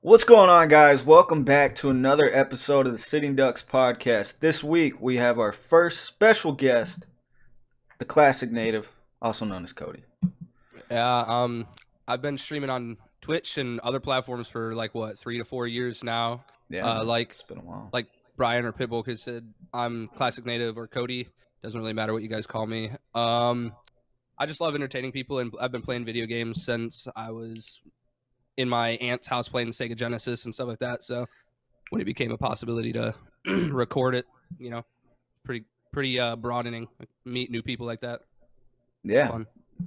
What's going on, guys? Welcome back to another episode of the Sitting Ducks podcast. This week we have our first special guest, the ClassicNative, also known as Cody. Yeah, I've been streaming on Twitch and other platforms for 3 to 4 years now. Yeah, it's been a while. Like Brian or Pitbullkid said, I'm ClassicNative or Cody. Doesn't really matter what you guys call me. I just love entertaining people, and I've been playing video games since I was in my aunt's house playing Sega Genesis and stuff like that. So when it became a possibility to record it, pretty broadening. Meet new people like that. Yeah.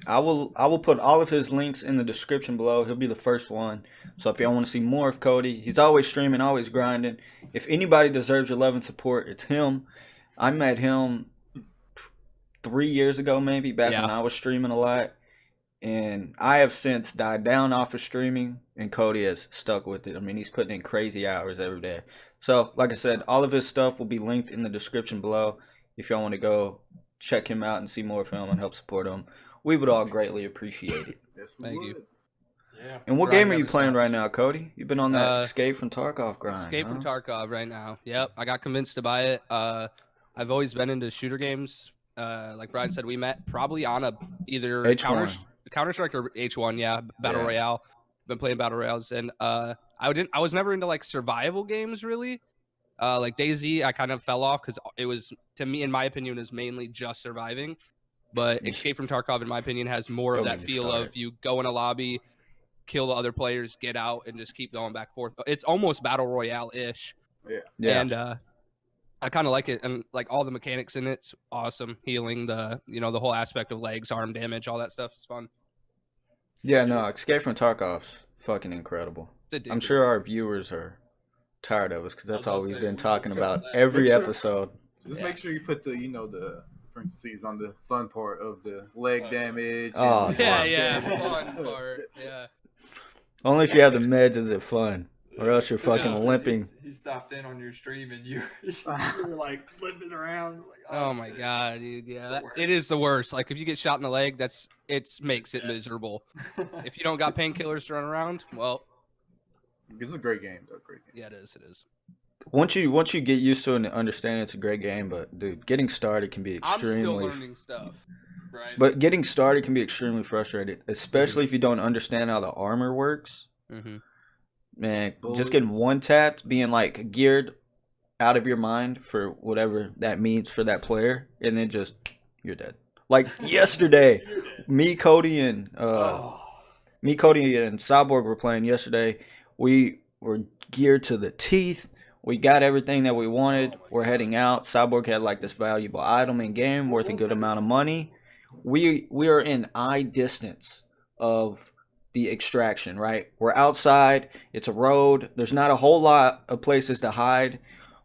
I will put all of his links in the description below. He'll be the first one. So if y'all want to see more of Cody, he's always streaming, always grinding. If anybody deserves your love and support, it's him. I met him 3 years ago, maybe, back when I was streaming a lot. And I have since died down off of streaming, and Cody has stuck with it. I mean, he's putting in crazy hours every day. So, like I said, all of his stuff will be linked in the description below. If y'all want to go check him out and see more of him and help support him, we would all greatly appreciate it. Yes, Thank you. Yeah. And what game are you playing right now, Cody? You've been on that Escape from Tarkov grind. Escape from Tarkov right now. Yep, I got convinced to buy it. I've always been into shooter games. Like Brian said, we met probably on either Counter-Strike or H1, Battle Royale. Been playing Battle Royales, and I was never into survival games really. Like DayZ, I kind of fell off because it was, to me, in my opinion, is mainly just surviving. But Escape from Tarkov, in my opinion, has more of that feel of you go in a lobby, kill the other players, get out, and just keep going back and forth. It's almost Battle Royale-ish. Yeah. And I kind of like it, and all the mechanics in it's awesome. Healing, the whole aspect of legs, arm damage, all that stuff is fun. Yeah, no, Escape from Tarkov's fucking incredible. I'm sure our viewers are tired of us because that's all we've been talking about every episode. Just make sure you put the parentheses on the fun part of the leg damage. Oh, fun part. Yeah. Only if you have the meds is it fun. Or else you're fucking limping. He stopped in on your stream and you were limping around. Oh my god, dude! Yeah, it is the worst. If you get shot in the leg, it makes it miserable. If you don't got painkillers to run around, well, it's a great game, though. Great game. Yeah, it is. It is. Once you get used to it and understand it's a great game, but dude, getting started can be extremely. I'm still learning stuff. Right. But getting started can be extremely frustrating, especially if you don't understand how the armor works. Mm-hmm. Man, just getting one tapped, being geared out of your mind for whatever that means for that player, and then just you're dead. Yesterday, me, Cody, and Cyborg were playing yesterday. We were geared to the teeth. We got everything that we wanted. We're heading out. Cyborg had this valuable item in game worth a good amount of money. We are in eye distance of the extraction, right? We're outside. It's a road. There's not a whole lot of places to hide.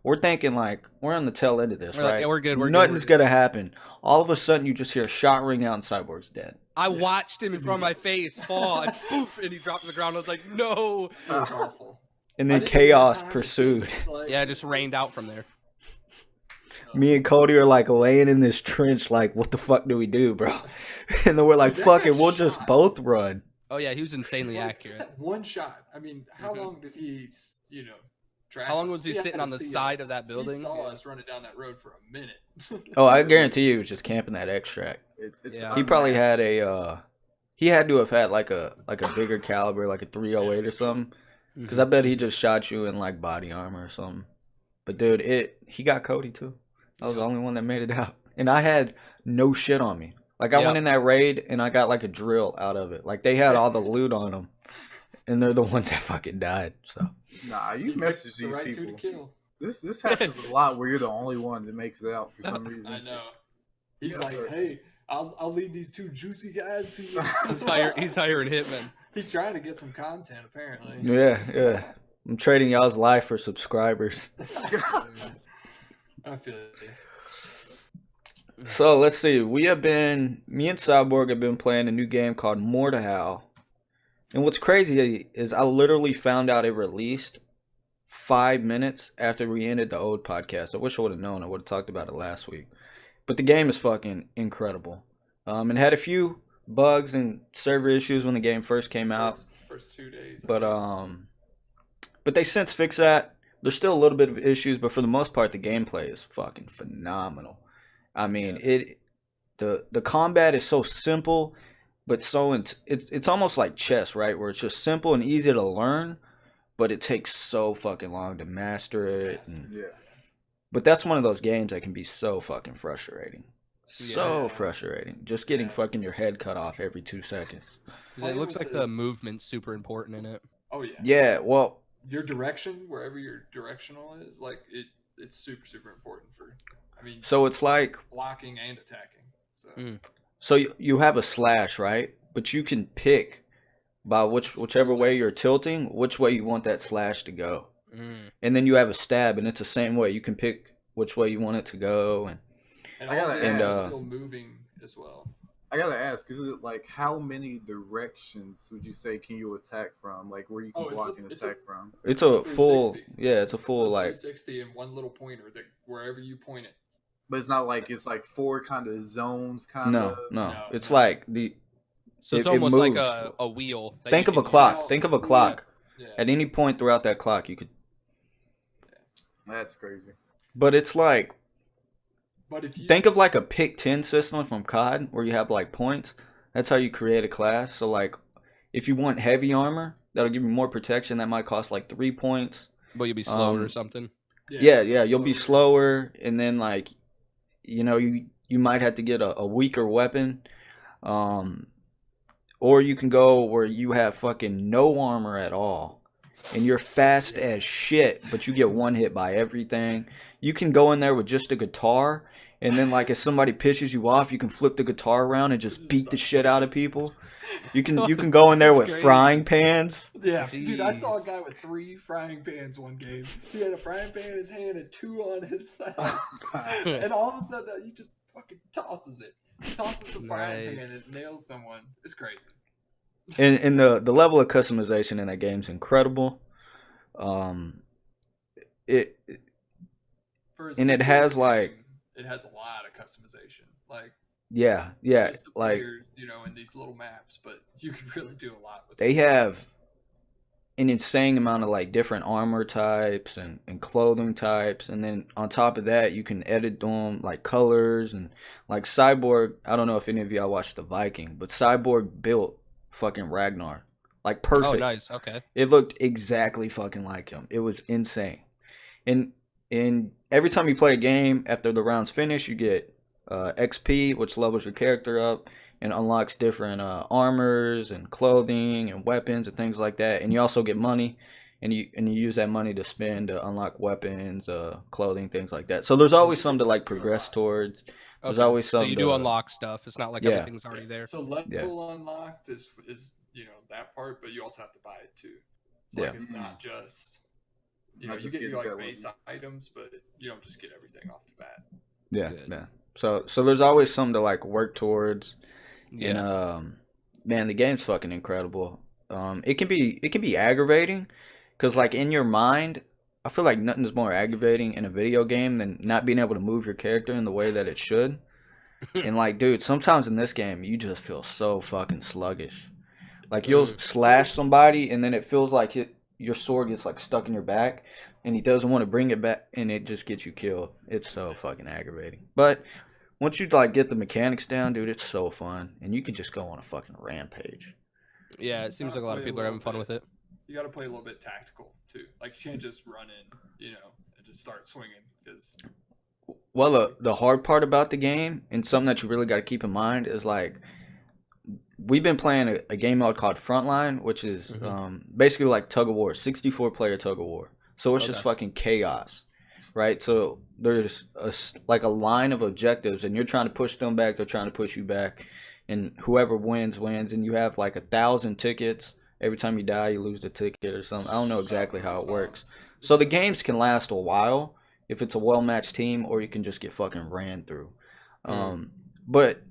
We're thinking we're on the tail end of this, right? Yeah, we're good. Nothing's gonna happen. All of a sudden, you just hear a shot ring out, and Cyborg's dead. I watched him in front of my face fall, and poof, and he dropped to the ground. I was like, no. That was awful. And then chaos pursued. Yeah, it just rained out from there. Me and Cody are laying in this trench, what the fuck do we do, bro? And then we're like, fuck it, we'll just both run. Oh yeah, he was insanely accurate. That one shot. I mean, how long did he, track? How long was he sitting on the side of that building? He saw us running down that road for a minute. Oh, I guarantee you he was just camping that extract. He probably had he had to have had a bigger caliber, a 308 or something. Because I bet he just shot you in body armor or something. But dude, he got Cody too. I was the only one that made it out. And I had no shit on me. I went in that raid and I got a drill out of it. They had all the loot on them. And they're the ones that fucking died. So nah, you message these people. To kill. This happens a lot where you're the only one that makes it out for some reason. I know. He's hey, I'll lead these two juicy guys to you. He's hiring hitmen. He's trying to get some content, apparently. Yeah. I'm trading y'all's life for subscribers. I feel it. So let's see. Me and Cyborg have been playing a new game called Mortal. And what's crazy is I literally found out it released 5 minutes after we ended the old podcast. I wish I would have known. I would have talked about it last week. But the game is fucking incredible. It had a few bugs and server issues when the game first came out. First 2 days. But But they since fixed that. There's still a little bit of issues, but for the most part, the gameplay is fucking phenomenal. I mean, the combat is so simple, but it's almost like chess, right? Where it's just simple and easy to learn, but it takes so fucking long to master it. But that's one of those games that can be so fucking frustrating. So frustrating. Just getting fucking your head cut off every 2 seconds. It looks like the movement's super important in it. Oh yeah. Yeah, well, your direction, wherever your directional is, like it's super important for. I mean, so it's like blocking and attacking. So, so you have a slash, right? But you can pick by whichever way you're tilting, which way you want that slash to go. And then you have a stab, and it's the same way. You can pick which way you want it to go, and still moving as well. I gotta ask, is it like how many directions would you say can you attack from? Like where you can block and attack from? It's a full, it's a full like 360 and one little pointer that wherever you point it. But it's not like it's like 4 kind of zones, kind of. No. It's like the. So it's almost like a wheel. Think of a clock. Think of a clock. Yeah. At any point throughout that clock, you could. That's crazy. But it's like. But if you think of like a pick 10 system from COD where you have like points. That's how you create a class. So like, if you want heavy armor, that'll give you more protection. That might cost like 3 points. But you'll be slower or something. Yeah, you'll be slower, and then like, you know, you might have to get a weaker weapon, or you can go where you have fucking no armor at all, and you're fast as shit, but you get one hit by everything. You can go in there with just a guitar, and then like if somebody pisses you off, you can flip the guitar around and just beat the shit out of people. You can go in there with frying pans. Yeah, dude, I saw a guy with 3 frying pans one game. He had a frying pan in his hand and 2 on his side. And all of a sudden, he just fucking tosses it. Tosses the frying pan and nails someone. It's crazy. And the level of customization in that game's incredible. It has like... It has a lot of customization. Like... Yeah, like players, you know, in these little maps, but you can really do a lot with they have an insane amount of like different armor types and clothing types, and then on top of that you can edit them like colors and like Cyborg. I don't know if any of y'all watched The Viking, but Cyborg built fucking Ragnar like perfect. Oh, nice. Okay. It looked exactly fucking like him. It was insane. And every time you play a game, after the round's finished, you get XP, which levels your character up and unlocks different armors and clothing and weapons and things like that. And you also get money, and you use that money to spend to unlock weapons, clothing, things like that. So there's always something to like progress towards. There's always something. So you do unlock stuff. It's not like everything's already there. So level unlocked is you know that part, but you also have to buy it too. So like it's not just you know you get your like base items, but you don't just get everything off the bat. Yeah. So there's always something to like work towards. Yeah. And man, the game's fucking incredible. It can be aggravating because like in your mind, I feel like nothing's more aggravating in a video game than not being able to move your character in the way that it should. And like, dude, sometimes in this game you just feel so fucking sluggish. Like you'll slash somebody and then it feels like your sword gets like stuck in your back. And he doesn't want to bring it back, and it just gets you killed. It's so fucking aggravating. But once you like get the mechanics down, dude, it's so fun, and you can just go on a fucking rampage. Yeah, it seems like a lot of people are having fun with it. You got to play a little bit tactical too. Like you can't just run in, you know, and just start swinging. Because well, the hard part about the game, and something that you really got to keep in mind, is like we've been playing a game mode called Frontline, which is basically like tug of war, 64-player tug of war. So it's just fucking chaos, right? So there's like a line of objectives, and you're trying to push them back. They're trying to push you back, and whoever wins. And you have like 1,000 tickets. Every time you die, you lose a ticket or something. I don't know exactly how it works. So the games can last a while if it's a well-matched team, or you can just get fucking ran through. But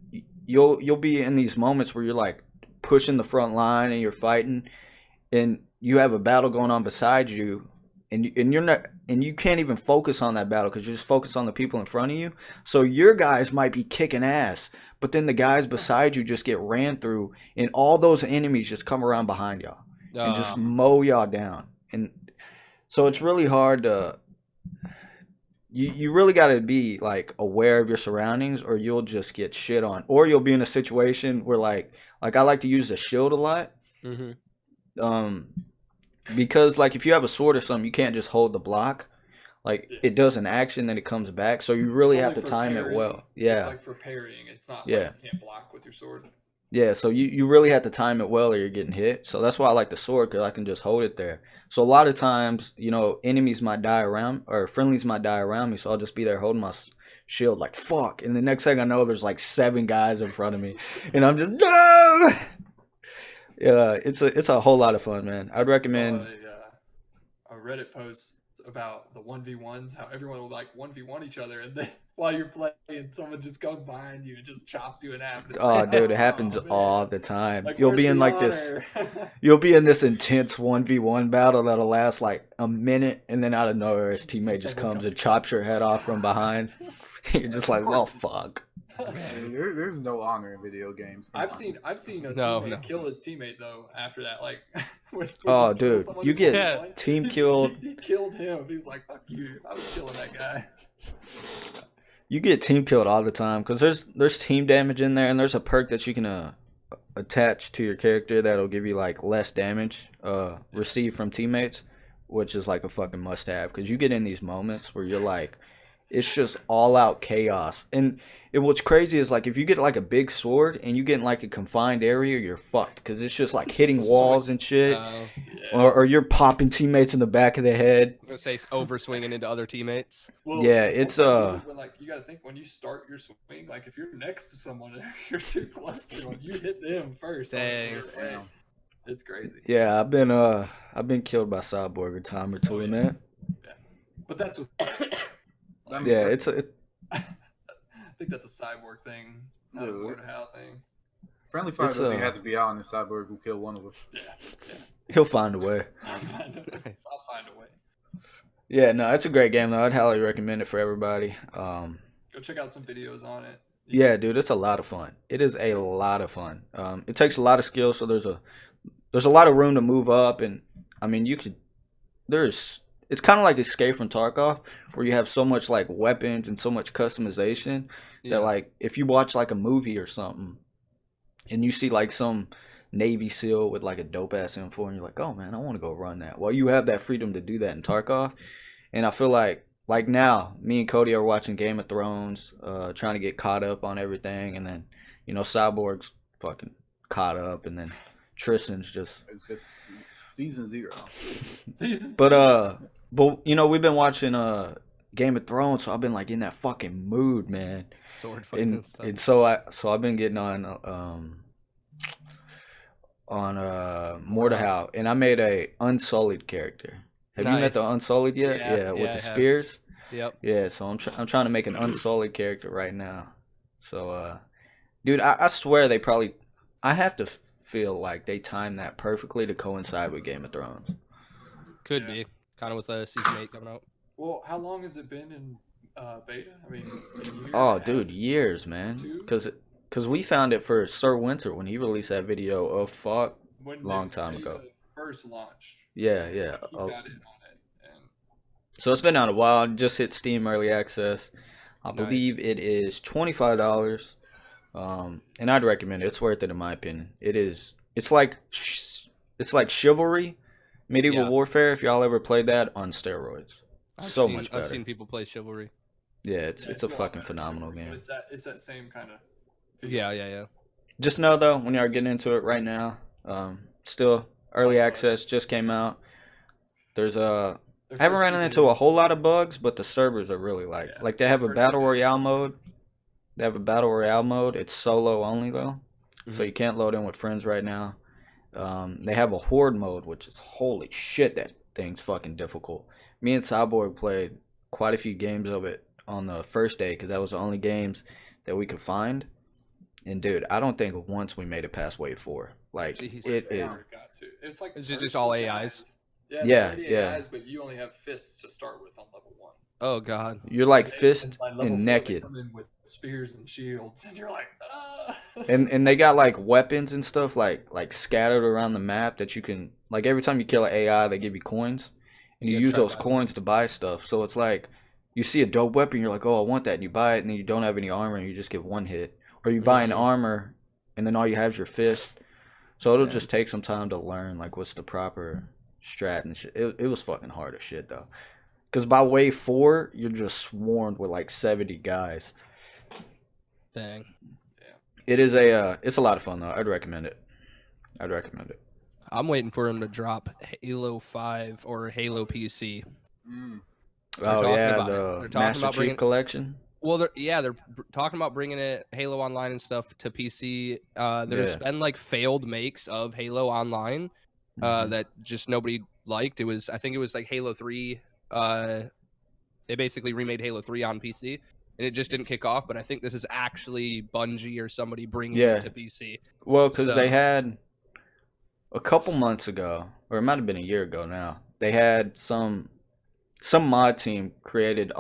you'll be in these moments where you're like pushing the front line and you're fighting, and you have a battle going on beside you. And you're not, and you can't even focus on that battle because you're just focused on the people in front of you. So your guys might be kicking ass, but then the guys beside you just get ran through, and all those enemies just come around behind y'all and just mow y'all down. And So it's really hard to. You really got to be like aware of your surroundings, or you'll just get shit on, or you'll be in a situation where like I like to use the shield a lot. Mm-hmm. Because like if you have a sword or something, you can't just hold the block. Like it does an action, then it comes back. So you really have to time it well. Yeah. It's like for parrying. It's not like you can't block with your sword. Yeah, so you really have to time it well or you're getting hit. So that's why I like the sword, because I can just hold it there. So a lot of times, enemies might die around, or friendlies might die around me, so I'll just be there holding my shield like, fuck. And the next thing I know, there's like 7 guys in front of me. And I'm just, no! Yeah, it's a whole lot of fun, man. I'd recommend... a Reddit post about the 1v1s, how everyone will like 1v1 each other, and then while you're playing, someone just comes behind you and just chops you in half. Oh, dude, it happens all the time. Like, you'll be in like this, you'll be in this intense 1v1 battle that'll last like a minute, and then out of nowhere, his teammate just comes and chops your head off from behind. You're just like, well, fuck. There's no honor in video games. I've seen a teammate kill his teammate though. After that, like, when oh, dude, you get team killed. He killed him. He was like, "Fuck you! I was killing that guy." You get team killed all the time because there's team damage in there, and there's a perk that you can attach to your character that'll give you like less damage received from teammates, which is like a fucking must have, because you get in these moments where you're like, it's just all out chaos. And what's crazy is like if you get like a big sword and you get in like a confined area, you're fucked, because it's just like hitting walls and shit, or you're popping teammates in the back of the head. I was gonna say over swinging into other teammates. Well, yeah, it's when, like, you gotta think when you start your swing, like if you're next to someone, you're too close to them, you hit them first. Dang. It's crazy. Yeah, I've been killed by Cyborg a time or two in that. Yeah, but that's what. Yeah, it's I think that's a Cyborg thing, not a Ward How thing. Friendly Fire doesn't have to be out, and the Cyborg will kill one of us. Yeah. He'll find a way. I'll find a way. Yeah, no, it's a great game though. I'd highly recommend it for everybody. Go check out some videos on it. Yeah, dude, it's a lot of fun. It is a lot of fun. It takes a lot of skill, so there's a lot of room to move up, and I mean it's kind of like Escape from Tarkov, where you have so much like weapons and so much customization that like if you watch like a movie or something and you see like some Navy SEAL with like a dope ass M4 and you're like, oh man, I want to go run that. Well, you have that freedom to do that in Tarkov. And I feel like now me and Cody are watching Game of Thrones, trying to get caught up on everything, and then Cyborg's fucking caught up, and then Triston's just season 0. But we've been watching Game of Thrones, so I've been like in that fucking mood, man. Sword fighting and stuff. And so I've been getting on Mordehau, and I made a Unsullied character. Have you met the Unsullied yet? Yeah, with the spears. Yep. Yeah, so I'm trying to make an Unsullied character right now. So dude, I swear I have to feel like they timed that perfectly to coincide with Game of Thrones. Could be. Kind of with season 8 coming out. Well, how long has it been in beta? I mean, dude, years, man. Because we found it for Sir Winter when he released that video of long time ago. First launched. Yeah. He got in on it. So it's been out a while. It just hit Steam Early Access. I believe it is $25. And I'd recommend it. It's worth it in my opinion. It is. It's like Chivalry, Medieval Warfare. If y'all ever played that, on steroids. Much better. I've seen people play Chivalry. Yeah, it's a fucking phenomenal game. But it's that same kind of. Yeah. Just know though, when you are getting into it right now, still early access, just came out. I haven't ran into a whole lot of bugs, but the servers are really like they have a battle royale mode. They have a battle royale mode. It's solo only though, so you can't load in with friends right now. They have a horde mode, which is holy shit. That thing's fucking difficult. Me and Cyborg played quite a few games of it on the first day because that was the only games that we could find. And dude, I don't think once we made it past wave 4. Like It's like it's just all AIs. Yeah. AIs, but you only have fists to start with on level 1. Oh god. You're like fist and naked. Come in with spears and shields, and you're like, and they got like weapons and stuff like scattered around the map that you can, like, every time you kill an AI, they give you coins. and you Yeah, use try to those buy coins to buy stuff. So it's like you see a dope weapon, you're like, oh, I want that, and you buy it, and then you don't have any armor, and you just get one hit. Or you buy an armor, and then all you have is your fist. So it'll just take some time to learn like what's the proper strat and shit. It was fucking hard as shit though, because by wave 4 you're just swarmed with like 70 guys. Dang. It is it's a lot of fun though. I'd recommend it. I'm waiting for him to drop Halo 5 or Halo PC. Oh yeah, the Master Chief Collection. Well, they're talking about bringing it Halo Online and stuff to PC. There's been like failed makes of Halo Online that just nobody liked. I think it was like Halo 3. They basically remade Halo 3 on PC, and it just didn't kick off. But I think this is actually Bungie or somebody bringing it to PC. Well, because they had a couple months ago, or it might have been a year ago now, they had some mod team created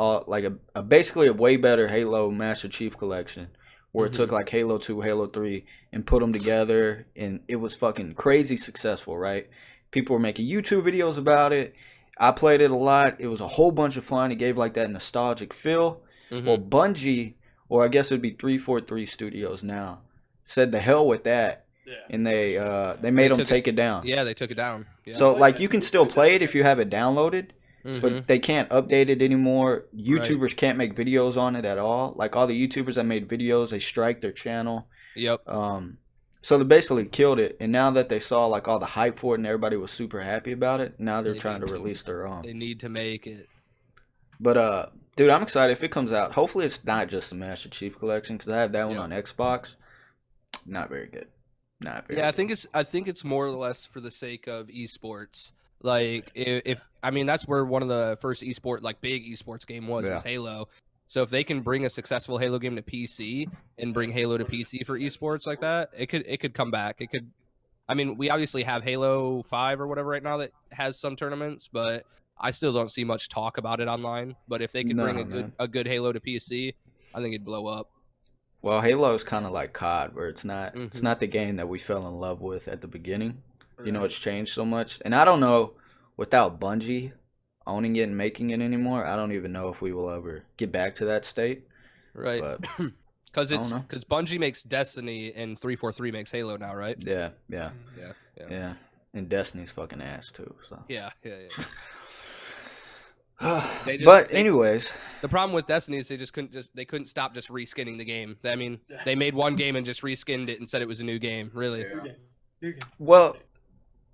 basically a way better Halo Master Chief Collection, where it took like Halo 2, Halo 3, and put them together, and it was fucking crazy successful, right? People were making YouTube videos about it. I played it a lot. It was a whole bunch of fun. It gave like that nostalgic feel. Well, Bungie, or I guess it would be 343 Studios now, said the hell with that, and they made them take it down. Yeah, they took it down. Yeah. So like you can still play it if you have it downloaded. But they can't update it anymore. YouTubers can't make videos on it at all. Like all the YouTubers that made videos, they strike their channel. Yep. So they basically killed it. And now that they saw like all the hype for it and everybody was super happy about it, now they're trying to release their own. They need to make it. But dude, I'm excited if it comes out. Hopefully it's not just the Master Chief Collection, because I have that one on Xbox. Not very good. Not very. Yeah, good. I think it's more or less for the sake of esports. Like if I mean that's where one of the first big esports game was Halo. So if they can bring a successful Halo game to PC and bring Halo to PC for esports like that, it could come back. It could. I mean, we obviously have Halo 5 or whatever right now that has some tournaments, but I still don't see much talk about it online. But if they could bring a good Halo to PC, I think it'd blow up. Well, Halo is kind of like COD, where it's not the game that we fell in love with at the beginning. You know, it's changed so much. And I don't know, without Bungie owning it and making it anymore, I don't even know if we will ever get back to that state. Right. Because Bungie makes Destiny and 343 makes Halo now, right? Yeah. And Destiny's fucking ass too. So. Yeah. Anyways, the problem with Destiny is they couldn't stop just reskinning the game. I mean, they made one game and just reskinned it and said it was a new game. Really. Well,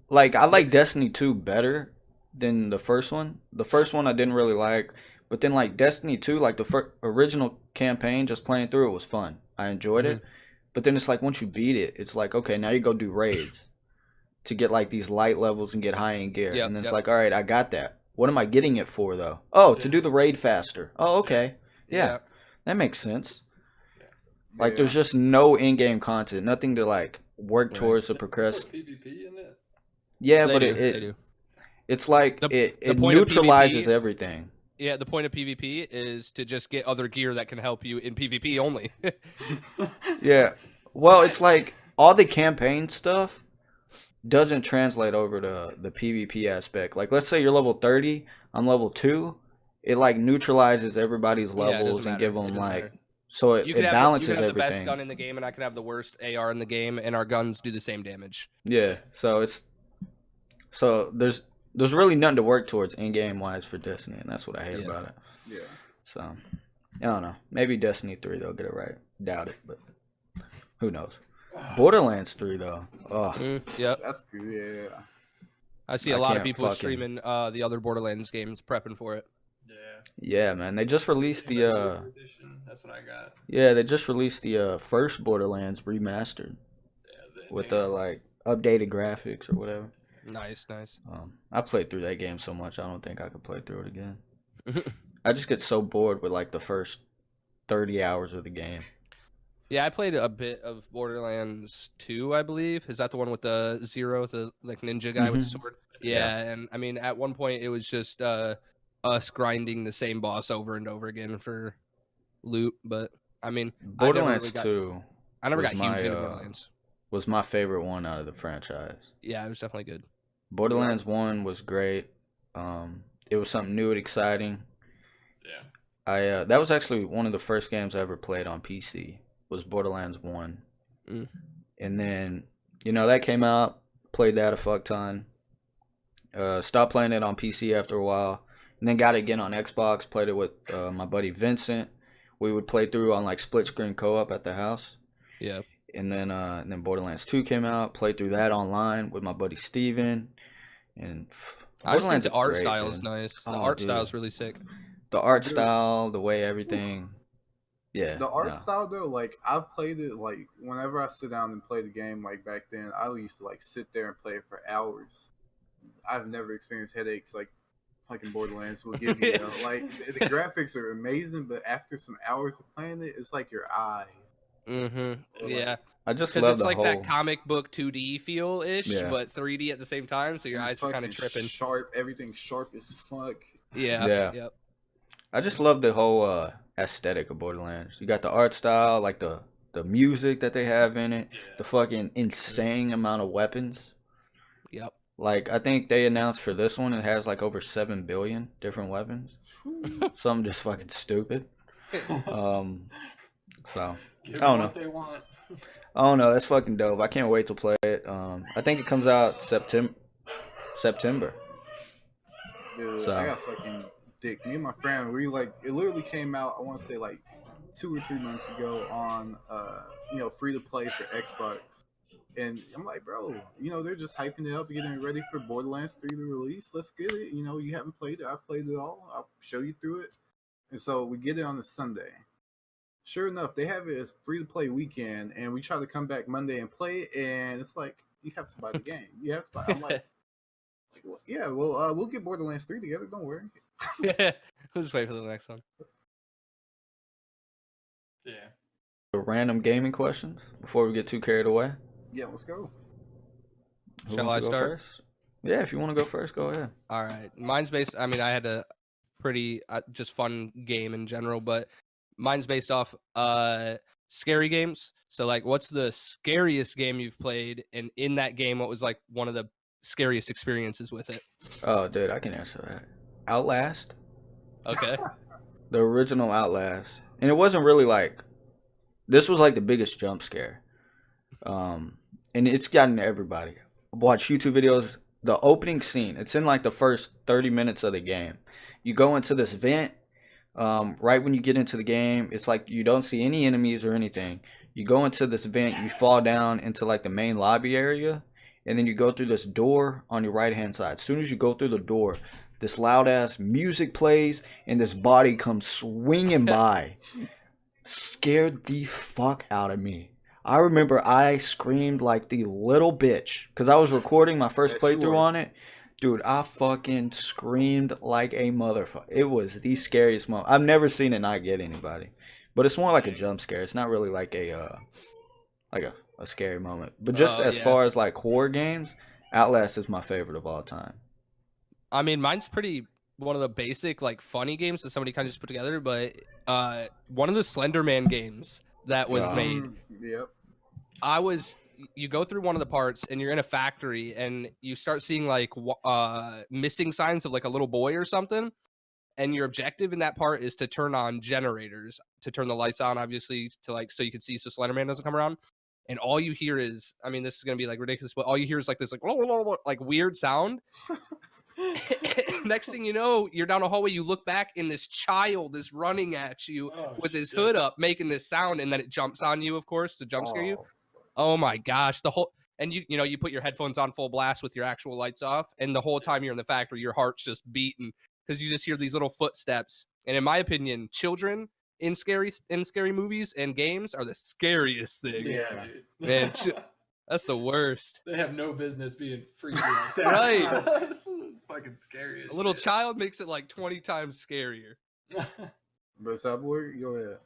like I like Destiny 2 better than the first one. The first one I didn't really like, but then like Destiny 2, like the original campaign, just playing through it was fun. I enjoyed it. But then it's like once you beat it, it's like, okay, now you go do raids to get like these light levels and get high in gear. And then it's like, all right, I got that. What am I getting it for though? Oh, to do the raid faster. Oh, okay. Yeah. That makes sense. Like there's just no in-game content, nothing to like work towards to progress. PvP in it? Yeah, but it's like it neutralizes everything. Yeah, the point of PvP is to just get other gear that can help you in PvP only. Yeah. Well, it's like all the campaign stuff doesn't translate over to the PvP aspect. Like let's say you're level 30, I'm level 2, it like neutralizes everybody's levels and give them like so it balances everything. You can have the best gun in the game and I can have the worst AR in the game and our guns do the same damage. Yeah. So there's really nothing to work towards in-game wise for Destiny, and that's what I hate about it. Yeah. So I don't know. Maybe Destiny 3 they'll get it right. Doubt it, but who knows. Borderlands 3 though. Oh. Yep. That's good. Yeah. I see a lot of people streaming the other Borderlands games, prepping for it. Yeah, man. They just released the That's what I got. Yeah, they just released the first Borderlands remastered. With the like updated graphics or whatever. Nice. I played through that game so much I don't think I could play through it again. I just get so bored with like the first 30 hours of the game. Yeah, I played a bit of Borderlands 2, I believe. Is that the one with the Zero, the like ninja guy with the sword? Yeah, and I mean at one point it was just us grinding the same boss over and over again for loot, but I mean Borderlands 2 I never got huge into Borderlands. Was my favorite one out of the franchise. Yeah, it was definitely good. Borderlands 1 was great. it was something new and exciting. Yeah. That was actually one of the first games I ever played on PC. Was Borderlands 1. And then, that came out. Played that a fuck ton. Stopped playing it on PC after a while. And then got it again on Xbox. Played it with my buddy Vincent. We would play through on like split screen co-op at the house. Yeah. And then Borderlands 2 came out. Played through that online with my buddy Steven. And I just think Borderlands the art great, style dude. is nice. The Oh, art dude. style is really sick. The art style, the way everything. Yeah. The art style though, like I've played it like whenever I sit down and play the game, like back then, I used to like sit there and play it for hours. I've never experienced headaches like fucking Borderlands will give you. Like the graphics are amazing, but after some hours of playing it, it's like your eyes. Yeah. I just Because love it's the like whole that comic book 2D feel ish, Yeah. but 3D at the same time, so your And eyes are kind of fucking tripping. Sharp, everything sharp as fuck. Yeah. Yeah. Yep. I just love the whole aesthetic of Borderlands. You got the art style, like the music that they have in it, the fucking insane amount of weapons. Yep. Like I think they announced for this one it has like over 7 billion different weapons. Something just fucking stupid. So Give I don't them what know. they want. I don't know. That's fucking dope. I can't wait to play it. I think it comes out September. Dude, So I got fucking dick. Me and my friend, we like it literally came out. I want to say like 2 or 3 months ago on free to play for Xbox. And I'm like, bro, they're just hyping it up, getting ready for Borderlands 3 to release. Let's get it. You haven't played it. I've played it all. I'll show you through it. And so we get it on a Sunday. Sure enough, they have it as free to play weekend, and we try to come back Monday and play it, and it's like you have to buy the game. You have to buy. I'm like, yeah, well, we'll get Borderlands 3 together. Don't worry. We'll just wait for the next one. Yeah. Random gaming questions before we get too carried away. Yeah, let's go. Who Shall wants I to go start? first? Yeah, if you want to go first, go ahead. All right. Mine's based. I mean, I had a pretty just fun game in general, but mine's based off scary games. So, like, what's the scariest game you've played? And in that game, what was like one of the scariest experiences with it? Oh, dude, I can answer that. Outlast. Okay. The original Outlast. And it wasn't really like, this was like the biggest jump scare. And it's gotten to everybody. Watch YouTube videos. The opening scene, it's in like the first 30 minutes of the game. You go into this vent. Right when you get into the game, it's like you don't see any enemies or anything. You go into this vent, you fall down into like the main lobby area, and then you go through this door on your right hand side. As soon as you go through the door, this loud ass music plays and this body comes swinging by. Scared the fuck out of me. I remember I screamed like the little bitch because I was recording my first playthrough on it. Dude, I fucking screamed like a motherfucker. It was the scariest moment. I've never seen it not get anybody. But it's more like a jump scare. It's not really like a scary moment. But just as far as like horror games, Outlast is my favorite of all time. I mean, mine's pretty one of the basic like funny games that somebody kind of just put together, but one of the Slender Man games that was made. Yep. You go through one of the parts and you're in a factory and you start seeing like missing signs of like a little boy or something. And your objective in that part is to turn on generators, to turn the lights on, obviously, to like so you can see so Slenderman doesn't come around. And all you hear is, I mean, this is gonna be like ridiculous, but all you hear is like this like weird sound. Next thing you know, you're down a hallway. You look back, and this child is running at you with his hood up, making this sound, and then it jumps on you, of course, to jump scare you. Oh my gosh, and you put your headphones on full blast with your actual lights off, and the whole time you're in the factory, your heart's just beating because you just hear these little footsteps. And in my opinion, children in scary movies and games are the scariest thing. Yeah, dude. Man, that's the worst. They have no business being freaky like that. Right. It's fucking scary. A little child makes it like 20 times scarier. But boy, go ahead.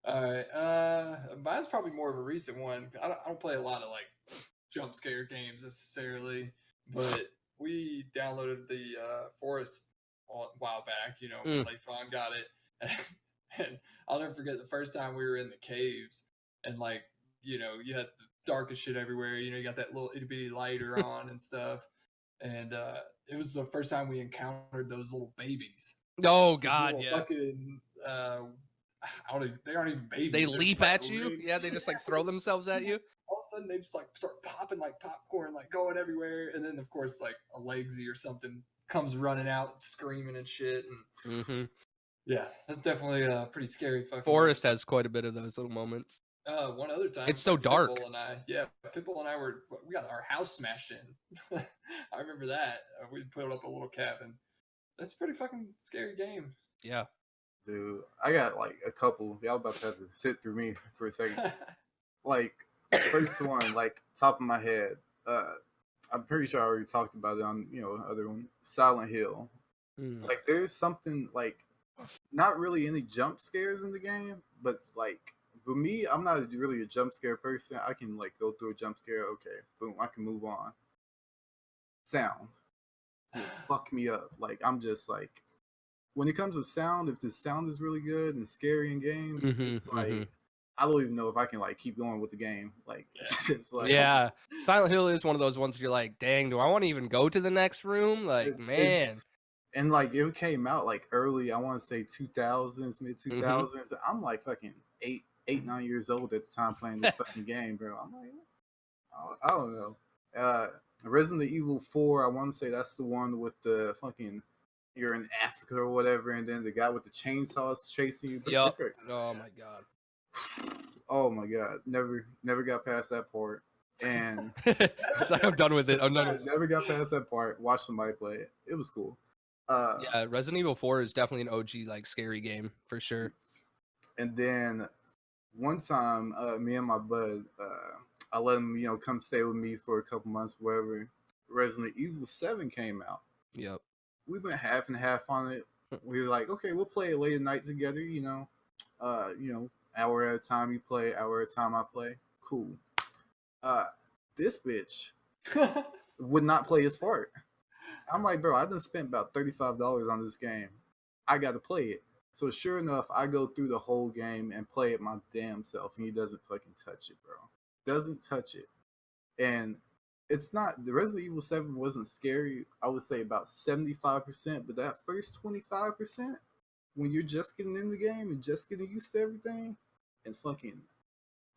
All right. Mine's probably more of a recent one. I don't play a lot of like jump scare games necessarily, but we downloaded the Forest a while back. When Layfawn got it, and I'll never forget the first time we were in the caves, and like you had the darkest shit everywhere. You got that little itty bitty lighter on and stuff. and it was the first time we encountered those little babies. Oh God, yeah. Fucking, they aren't even babies. They leap at you. Yeah, they just like throw themselves at you. All of a sudden, they just like start popping like popcorn, like going everywhere, and then of course, like a Legsy or something comes running out, screaming and shit. And yeah, that's definitely a pretty scary. Fucking Forest has quite a bit of those little moments. One other time, it's so dark. Pitbull and I we got our house smashed in. I remember that. We put up a little cabin. That's a pretty fucking scary game. Yeah. Dude, I got like a couple. Y'all about to have to sit through me for a second. Like, first one, like, top of my head. I'm pretty sure I already talked about it on, other one. Silent Hill. Like, there's something, like, not really any jump scares in the game, but, like, for me, I'm not really a jump scare person. I can, like, go through a jump scare. Okay, boom, I can move on. Sound. Fuck me up. Like, I'm just, like, when it comes to sound, if the sound is really good and scary in games, it's like I don't even know if I can like keep going with the game. Like, it's like Silent Hill is one of those ones you're like, dang, do I want to even go to the next room? Like, man. And like it came out like early, I want to say 2000s, mid 2000s. I'm like fucking 8, 9 years old at the time playing this fucking game, bro. I'm like, I don't know. Resident Evil 4, I want to say that's the one with the fucking. You're in Africa or whatever, and then the guy with the chainsaw is chasing you. Yep. Oh my god. Oh my god. Never got past that part. And it's like I'm done with it. Never got past that part. Watched somebody play it. It was cool. Yeah, Resident Evil 4 is definitely an OG like scary game for sure. And then one time, me and my bud, I let him, come stay with me for a couple months, whatever. Resident Evil 7 came out. Yep. We went half and half on it. We were like, okay, we'll play it late at night together, hour at a time you play, hour at a time I play. Cool. This bitch would not play his part. I'm like, bro, I done spent about $35 on this game. I got to play it. So sure enough, I go through the whole game and play it my damn self, and he doesn't fucking touch it, bro. Doesn't touch it. And it's not, the Resident Evil 7 wasn't scary, I would say about 75%, but that first 25%, when you're just getting in the game and just getting used to everything, and fucking,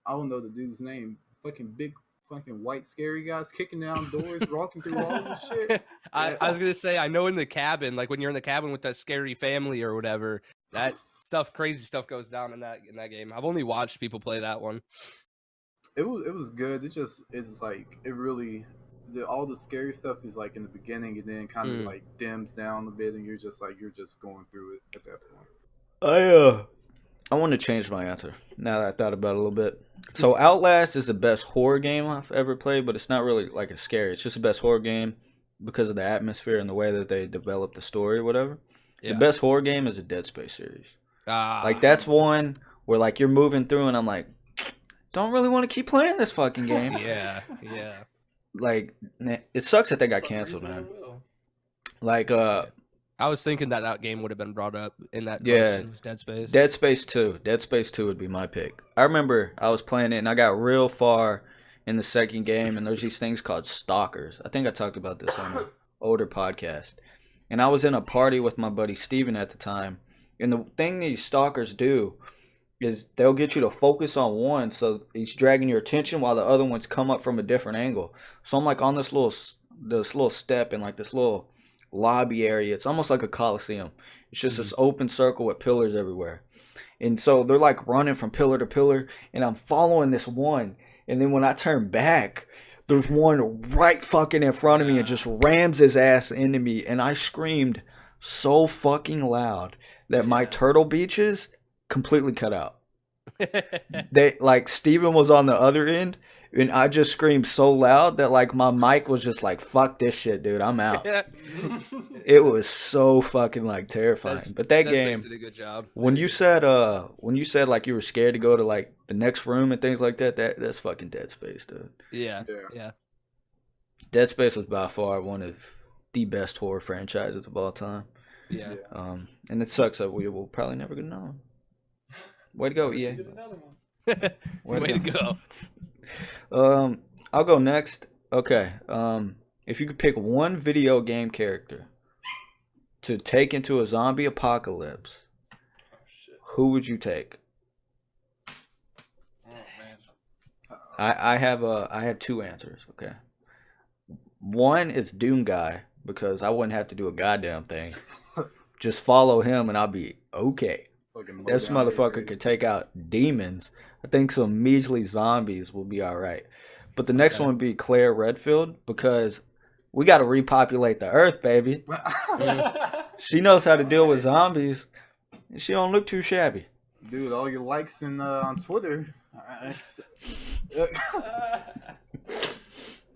I don't know the dude's name, fucking big fucking white scary guys kicking down doors, walking through walls and shit. I was going to say, I know in the cabin, like when you're in the cabin with that scary family or whatever, that crazy stuff goes down in that game. I've only watched people play that one. It was good. It's like it really all the scary stuff is like in the beginning and then kind of like dims down a bit and you're just going through it at that point. I want to change my answer now that I thought about it a little bit. So Outlast is the best horror game I've ever played, but it's not really like a scary. It's just the best horror game because of the atmosphere and the way that they develop the story or whatever. Yeah. The best horror game is a Dead Space series. Like that's one where like you're moving through and I'm like, don't really want to keep playing this fucking game. Yeah. Like, it sucks that they got canceled, man. Like, I was thinking that game would have been brought up in that question. Was Dead Space. Dead Space 2. Dead Space 2 would be my pick. I remember I was playing it, and I got real far in the second game, and there's these things called stalkers. I think I talked about this on an older podcast. And I was in a party with my buddy Steven at the time, and the thing these stalkers do is they'll get you to focus on one, so he's dragging your attention while the other ones come up from a different angle. So I'm like on this little step in like this little lobby area. It's almost like a coliseum. It's just this open circle with pillars everywhere. And so they're like running from pillar to pillar, and I'm following this one. And then when I turn back, there's one right fucking in front of me and just rams his ass into me. And I screamed so fucking loud that my Turtle Beaches completely cut out. They like Steven was on the other end, and I just screamed so loud that like my mic was just like, fuck this shit, dude, I'm out. It was so fucking like terrifying. But that game did a good job. When you said like you were scared to go to like the next room and things like that's fucking Dead Space, dude. Yeah. Dead Space was by far one of the best horror franchises of all time. Yeah. And it sucks that we will probably never get another one. Way to go, EA. Way to go. I'll go next. Okay. If you could pick one video game character to take into a zombie apocalypse, Oh shit. who would you take? Oh man. I have two answers. Okay. One is Doom Guy because I wouldn't have to do a goddamn thing. Just follow him and I'll be okay. Fucking This mow down motherfucker everybody. could take out demons. I think some measly zombies will be all right. But the next one would be Claire Redfield because we got to repopulate the earth, baby. She knows how to deal with zombies. And she don't look too shabby. Dude, all your likes on Twitter.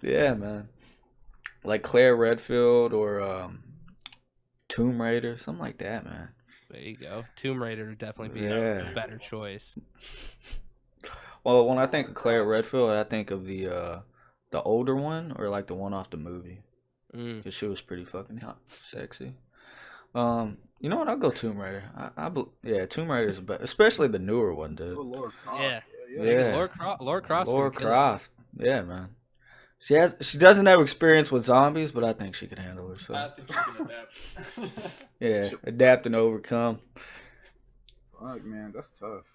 Yeah, man. Like Claire Redfield or Tomb Raider, something like that, man. There you go. Tomb Raider would definitely be Yeah. a better choice. Well, when I think of Claire Redfield, I think of the older one or like the one off the movie. Because she was pretty fucking hot, sexy. You know what? I'll go Tomb Raider. Yeah, Tomb Raider is better, especially the newer one, dude. Oh, Lord Croft. Yeah. Yeah. Laura Croft. Lara Croft. Yeah, man. She doesn't have experience with zombies, but I think she can handle I herself. think she can adapt. Yeah, adapt and overcome. Fuck, man, that's tough.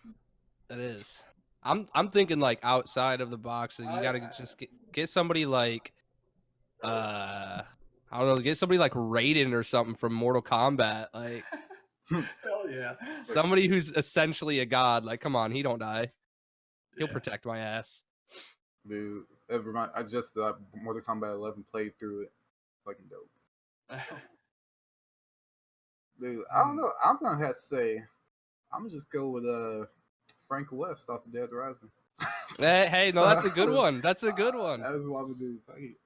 That is. I'm thinking like outside of the box. You gotta just get somebody like, I don't know, get somebody like Raiden or something from Mortal Kombat, like Hell yeah. somebody who's essentially a god. Like, come on, he don't die. He'll Yeah. protect my ass. Dude, I just Mortal Kombat 11 played through it. Fucking dope. Dude, I don't know. I'm gonna have to say, I'm gonna just go with Frank West off of Dead Rising. Hey, no, that's a good one. That's a good one. That was what I would do. Fuck it.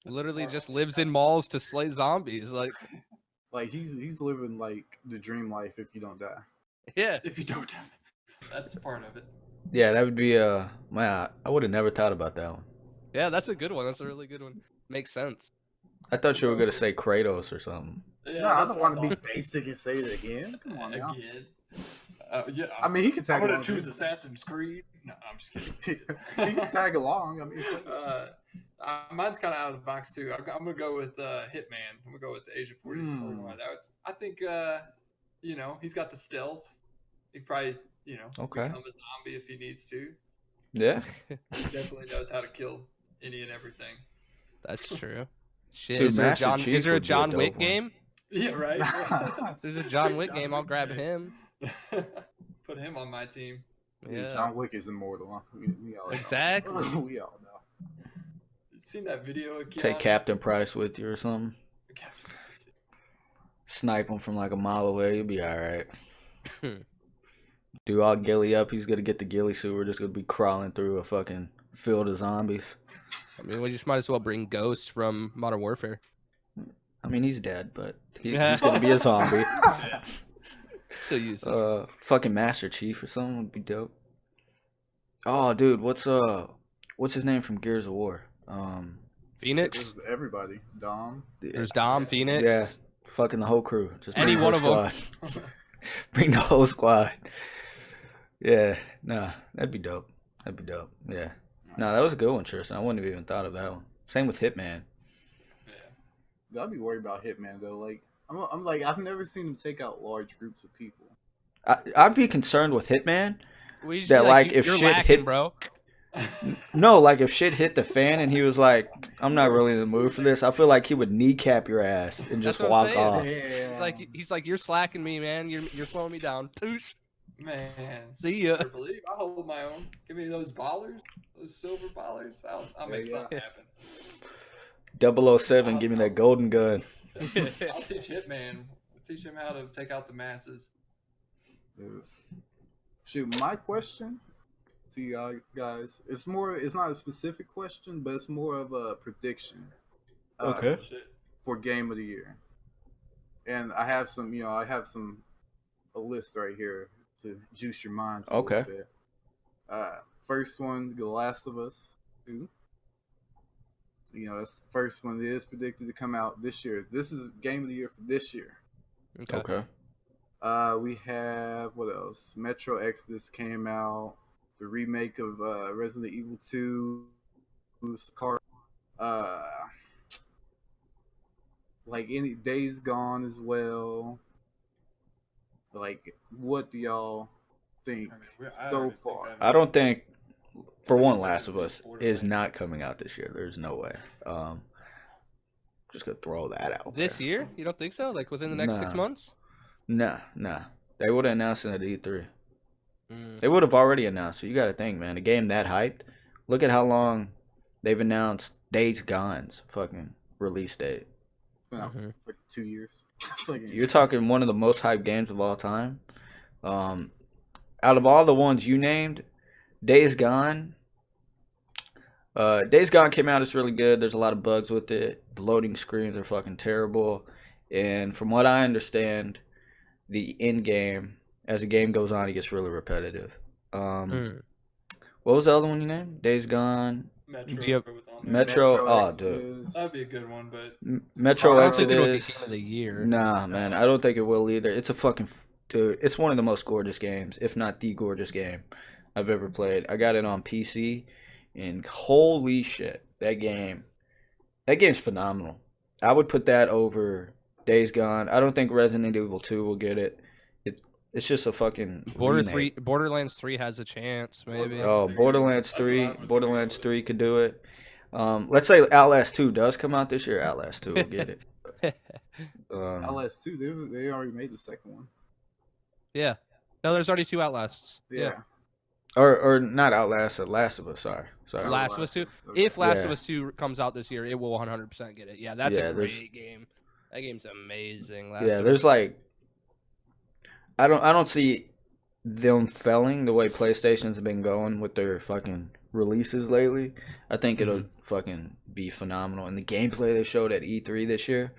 Literally smart. just lives in malls to slay zombies. Like, he's living like the dream life if you don't die. yeah. If you don't, that's part of it. Yeah, that would be man, I would have never thought about that one. Yeah, that's a good one. That's a really good one. Makes sense. I thought you were gonna say Kratos or something. Yeah, No, I that's don't what want to be thought. basic and say it again. Come on now. Again. Yeah, I mean, he can I'm tag gonna along. choose Assassin's Creed. No, I'm just kidding. He can tag along. I mean, Mine's kind of out of the box too. I'm gonna go with Hitman. I'm gonna go with the Agent 40. I think he's got the stealth. He probably Okay. become a zombie if he needs to. Yeah. He definitely knows how to kill any and everything. That's true. Shit, Dude, is there a Master John? Chief Is there a would be a John dope Wick one. game? Yeah, right. If there's a John Wick game, I'll grab him. Put him on my team. Yeah, Yeah. John Wick is immortal. Huh? We all know. Exactly. We all know. You seen that video of Take Keanu? Captain Price with you or something. Snipe him from like a mile away. You'll be all right. Do all ghillie up. He's gonna get the ghillie suit. We're just gonna be crawling through a fucking field of zombies. I mean, we just might as well bring Ghost from Modern Warfare. I mean, he's dead, but he's gonna be a zombie. Still use it. Fucking Master Chief or something would be dope. Oh, dude, what's his name from Gears of War? Phoenix. This is everybody. Dom. There's Dom, Phoenix. Yeah, fucking the whole crew. Just Any bring the one whole of 'em. squad. Bring the whole squad. Yeah, nah, that'd be dope. That'd be dope. Yeah. No, that was a good one, Tristan. I wouldn't have even thought of that one. Same with Hitman. Yeah. I'd be worried about Hitman though. Like I'm like I've never seen him take out large groups of people. I'd be concerned with Hitman. We just That, be like, if you're shit lacking, hit- bro. No, like if shit hit the fan and he was like, I'm not really in the mood for this, I feel like he would kneecap your ass and just That's what I'm walk saying. off. He's like, you're slacking me, man. You're slowing me down. Toosh. Man, See ya. I believe I hold my own. Give me those ballers, those silver ballers. I'll make Yeah, something happen. 007, give me that golden gun. I'll teach Hitman. I'll teach him how to take out the masses. Dude. Shoot, my question to you guys, it's not a specific question, but it's more of a prediction. Okay. Shit. For game of the year. And I have a list right here to juice your minds a Okay. little bit. First one, The Last of Us 2. That's the first one that is predicted to come out this year. This is game of the year for this year. Okay. We have, what else? Metro Exodus came out. The remake of Resident Evil 2. Car. like any Days Gone as well. Like, what do y'all think I so already think far? I don't think, for think one, it Last should of be Us is Borderlands. not coming out this year. There's no way. Just gonna throw that out This there. year? You don't think so? Like within the next 6 Nah. months? Nah. They would have announced it at E3. Mm. They would have already announced it. You got to think, man. A game that hyped. Look at how long they've announced Days Gone's fucking release date. Been out Mhm. for like 2 years. Like, You're talking one of the most hyped games of all time. Out of all the ones you named, Days Gone. Days Gone came out. It's really good. There's a lot of bugs with it. The loading screens are fucking terrible. And from what I understand, the end game, as the game goes on, it gets really repetitive. Mm. What was the other one you named? Days Gone. Metro Yep. was on there. Metro. Oh, dude. Exodus. That'd be a good one, but Metro I don't think it'll be Exodus. game of the year. Nah, man. I don't think it will either. It's a fucking dude. It's one of the most gorgeous games, if not the gorgeous game I've ever played. I got it on PC, and holy shit, that game's phenomenal. I would put that over Days Gone. I don't think Resident Evil 2 will get it. It's just a fucking remake. Borderlands 3 has a chance, maybe. Oh, Borderlands That's what 3. I was Borderlands thinking. 3 could do it. Let's say Outlast 2 does come out this year. Outlast 2 will get it. Outlast 2, they already made the second one. Yeah. No, there's already 2 Outlasts. Yeah. Or not Outlast, Last of Us. Sorry. Last of Us 2. Okay. If Last of Yeah. Us 2 comes out this year, it will 100% get it. Yeah, that's Yeah, a there's- great game. That game's amazing. Last Yeah, of there's Us. like I don't see them failing the way PlayStation's been going with their fucking releases lately. I think it'll fucking be phenomenal. And the gameplay they showed at E3 this year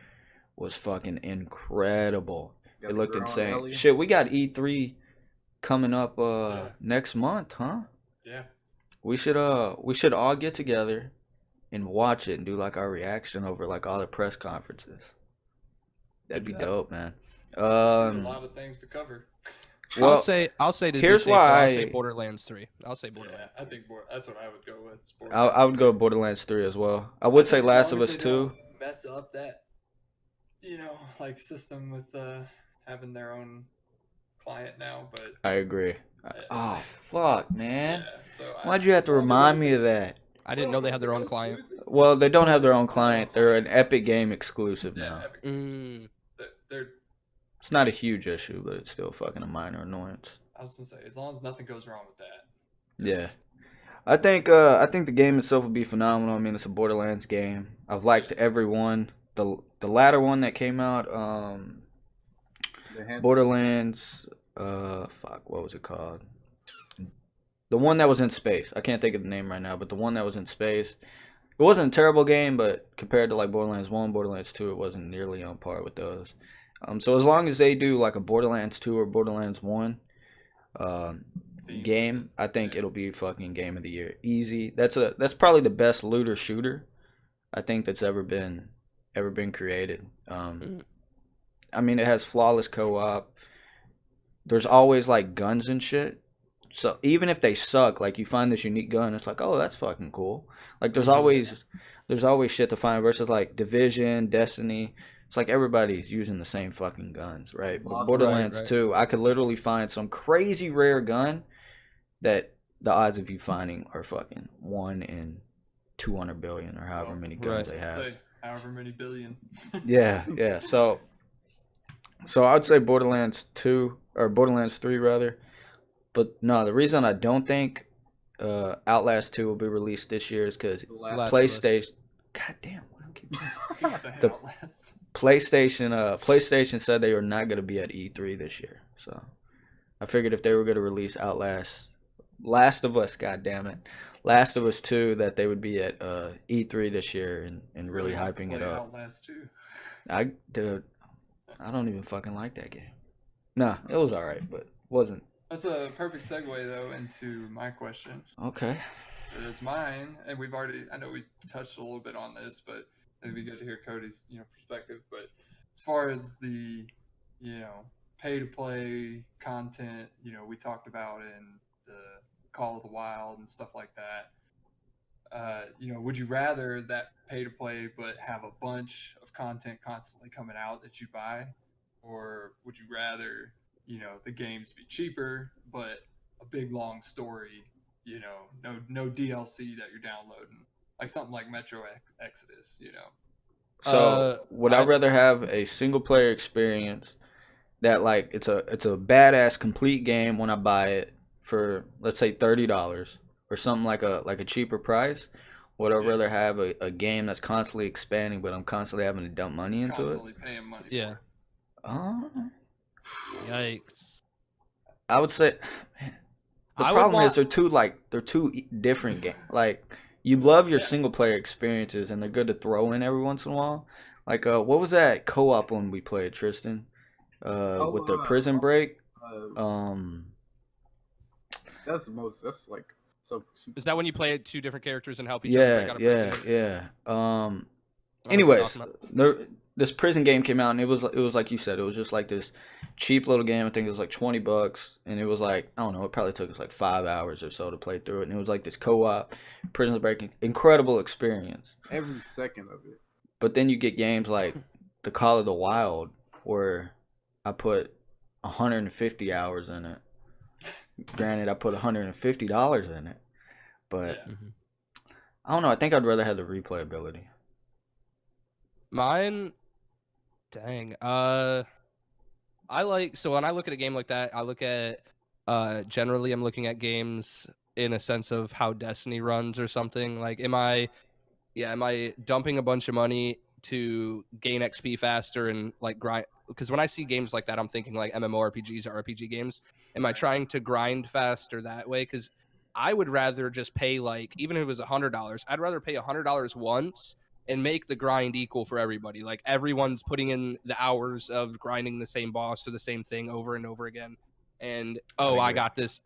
was fucking incredible. Got It the looked girl on insane. Ellie. Shit, we got E3 coming up Yeah. next month, huh? yeah. We should all get together and watch it and do like our reaction over like all the press conferences. That'd be Yeah. dope, man. There's a lot of things to cover. Well, I'll say to be here's safe, why I'll say I- Borderlands 3. I'll say Borderlands. Yeah, I think that's what I would go with. I would go Borderlands 3 as well. I would say think as Last long of as Us they 2. don't mess up that, like system with having their own client now, but I agree. Oh, fuck, man. yeah. So Why'd you have to remind me of that? I didn't know they had their own client. Well, they don't have their own client. They're an Epic Game exclusive Yeah, now. Epic. Mm. They're. It's not a huge issue, but it's still fucking a minor annoyance. I was gonna say, as long as nothing goes wrong with that. Yeah. I think the game itself will be phenomenal. I mean, it's a Borderlands game. I've liked every one. The latter one that came out, The hands- Borderlands, fuck, what was it called? The one that was in space. I can't think of the name right now, but the one that was in space. It wasn't a terrible game, but compared to like Borderlands 1, Borderlands 2, it wasn't nearly on par with those. So as long as they do like a Borderlands 2 or Borderlands 1 game, I think it'll be fucking game of the year. Easy. That's probably the best looter shooter I think that's ever been created. I mean, it has flawless co-op. There's always like guns and shit. So even if they suck, like you find this unique gun, it's like, oh, that's fucking cool. Like there's always shit to find versus like Division, Destiny. It's like everybody's using the same fucking guns, right? But Right, Borderlands right. 2, I could literally find some crazy rare gun that the odds of you finding are fucking 1 in 200 billion or however many guns Right. they have. Say however many billion. Yeah. So I'd say Borderlands 2 or Borderlands 3 rather. But no, the reason I don't think Outlast 2 will be released this year is because The last Last of Us. PlayStation. God damn, what do I keep saying? Say The- Outlast. PlayStation said they were not going to be at E3 this year. So I figured if they were going to release Last of Us, God damn it, Last of Us 2, that they would be at E3 this year and really wants to hyping it play up. Outlast too. I don't even fucking like that game. Nah, it was alright, but wasn't. That's a perfect segue though into my question. Okay. It's mine, and I know we touched a little bit on this, but it'd be good to hear Cody's perspective. But as far as the pay to play content, we talked about in the Call of the Wild and stuff like that. Would you rather that pay to play but have a bunch of of content constantly coming out that you buy, or would you rather, the games be cheaper but a big long story, no DLC that you're downloading, like something like Metro Exodus, So would I rather have a single player experience that like it's a badass complete game when I buy it for, let's say, $30 or something like a cheaper price? Would I rather have a game that's constantly expanding, but I'm constantly having to dump money into constantly paying money Yeah. Yikes. I would say the problem is they're two different games. Like, you love your single player experiences and they're good to throw in every once in a while. Like what was that co-op one we played, Triston? With the Prison Break. That's the most. That's like so. Is that when you play two different characters and help each other break out of prison? Yeah. Anyways, this prison game came out and it was like you said, it was just like this cheap little game. I think it was like $20, and it was like, I don't know, it probably took us like 5 hours or so to play through it. And it was like this co-op Prison Break, incredible experience. Every second of it. But then you get games like the Call of the Wild where I put 150 hours in it. Granted, I put $150 in it, but I don't know. I think I'd rather have the replayability. Mine, dang. So when I look at a game like that, I look at generally I'm looking at games in a sense of how Destiny runs or something. Like, am I dumping a bunch of money to gain XP faster and like grind? Because when I see games like that, I'm thinking like MMORPGs or RPG games. Am I trying to grind faster that way? Because I would rather just pay, like, even if it was $100, I'd rather pay $100 once and make the grind equal for everybody. Like, everyone's putting in the hours of grinding the same boss or the same thing over and over again. And I got this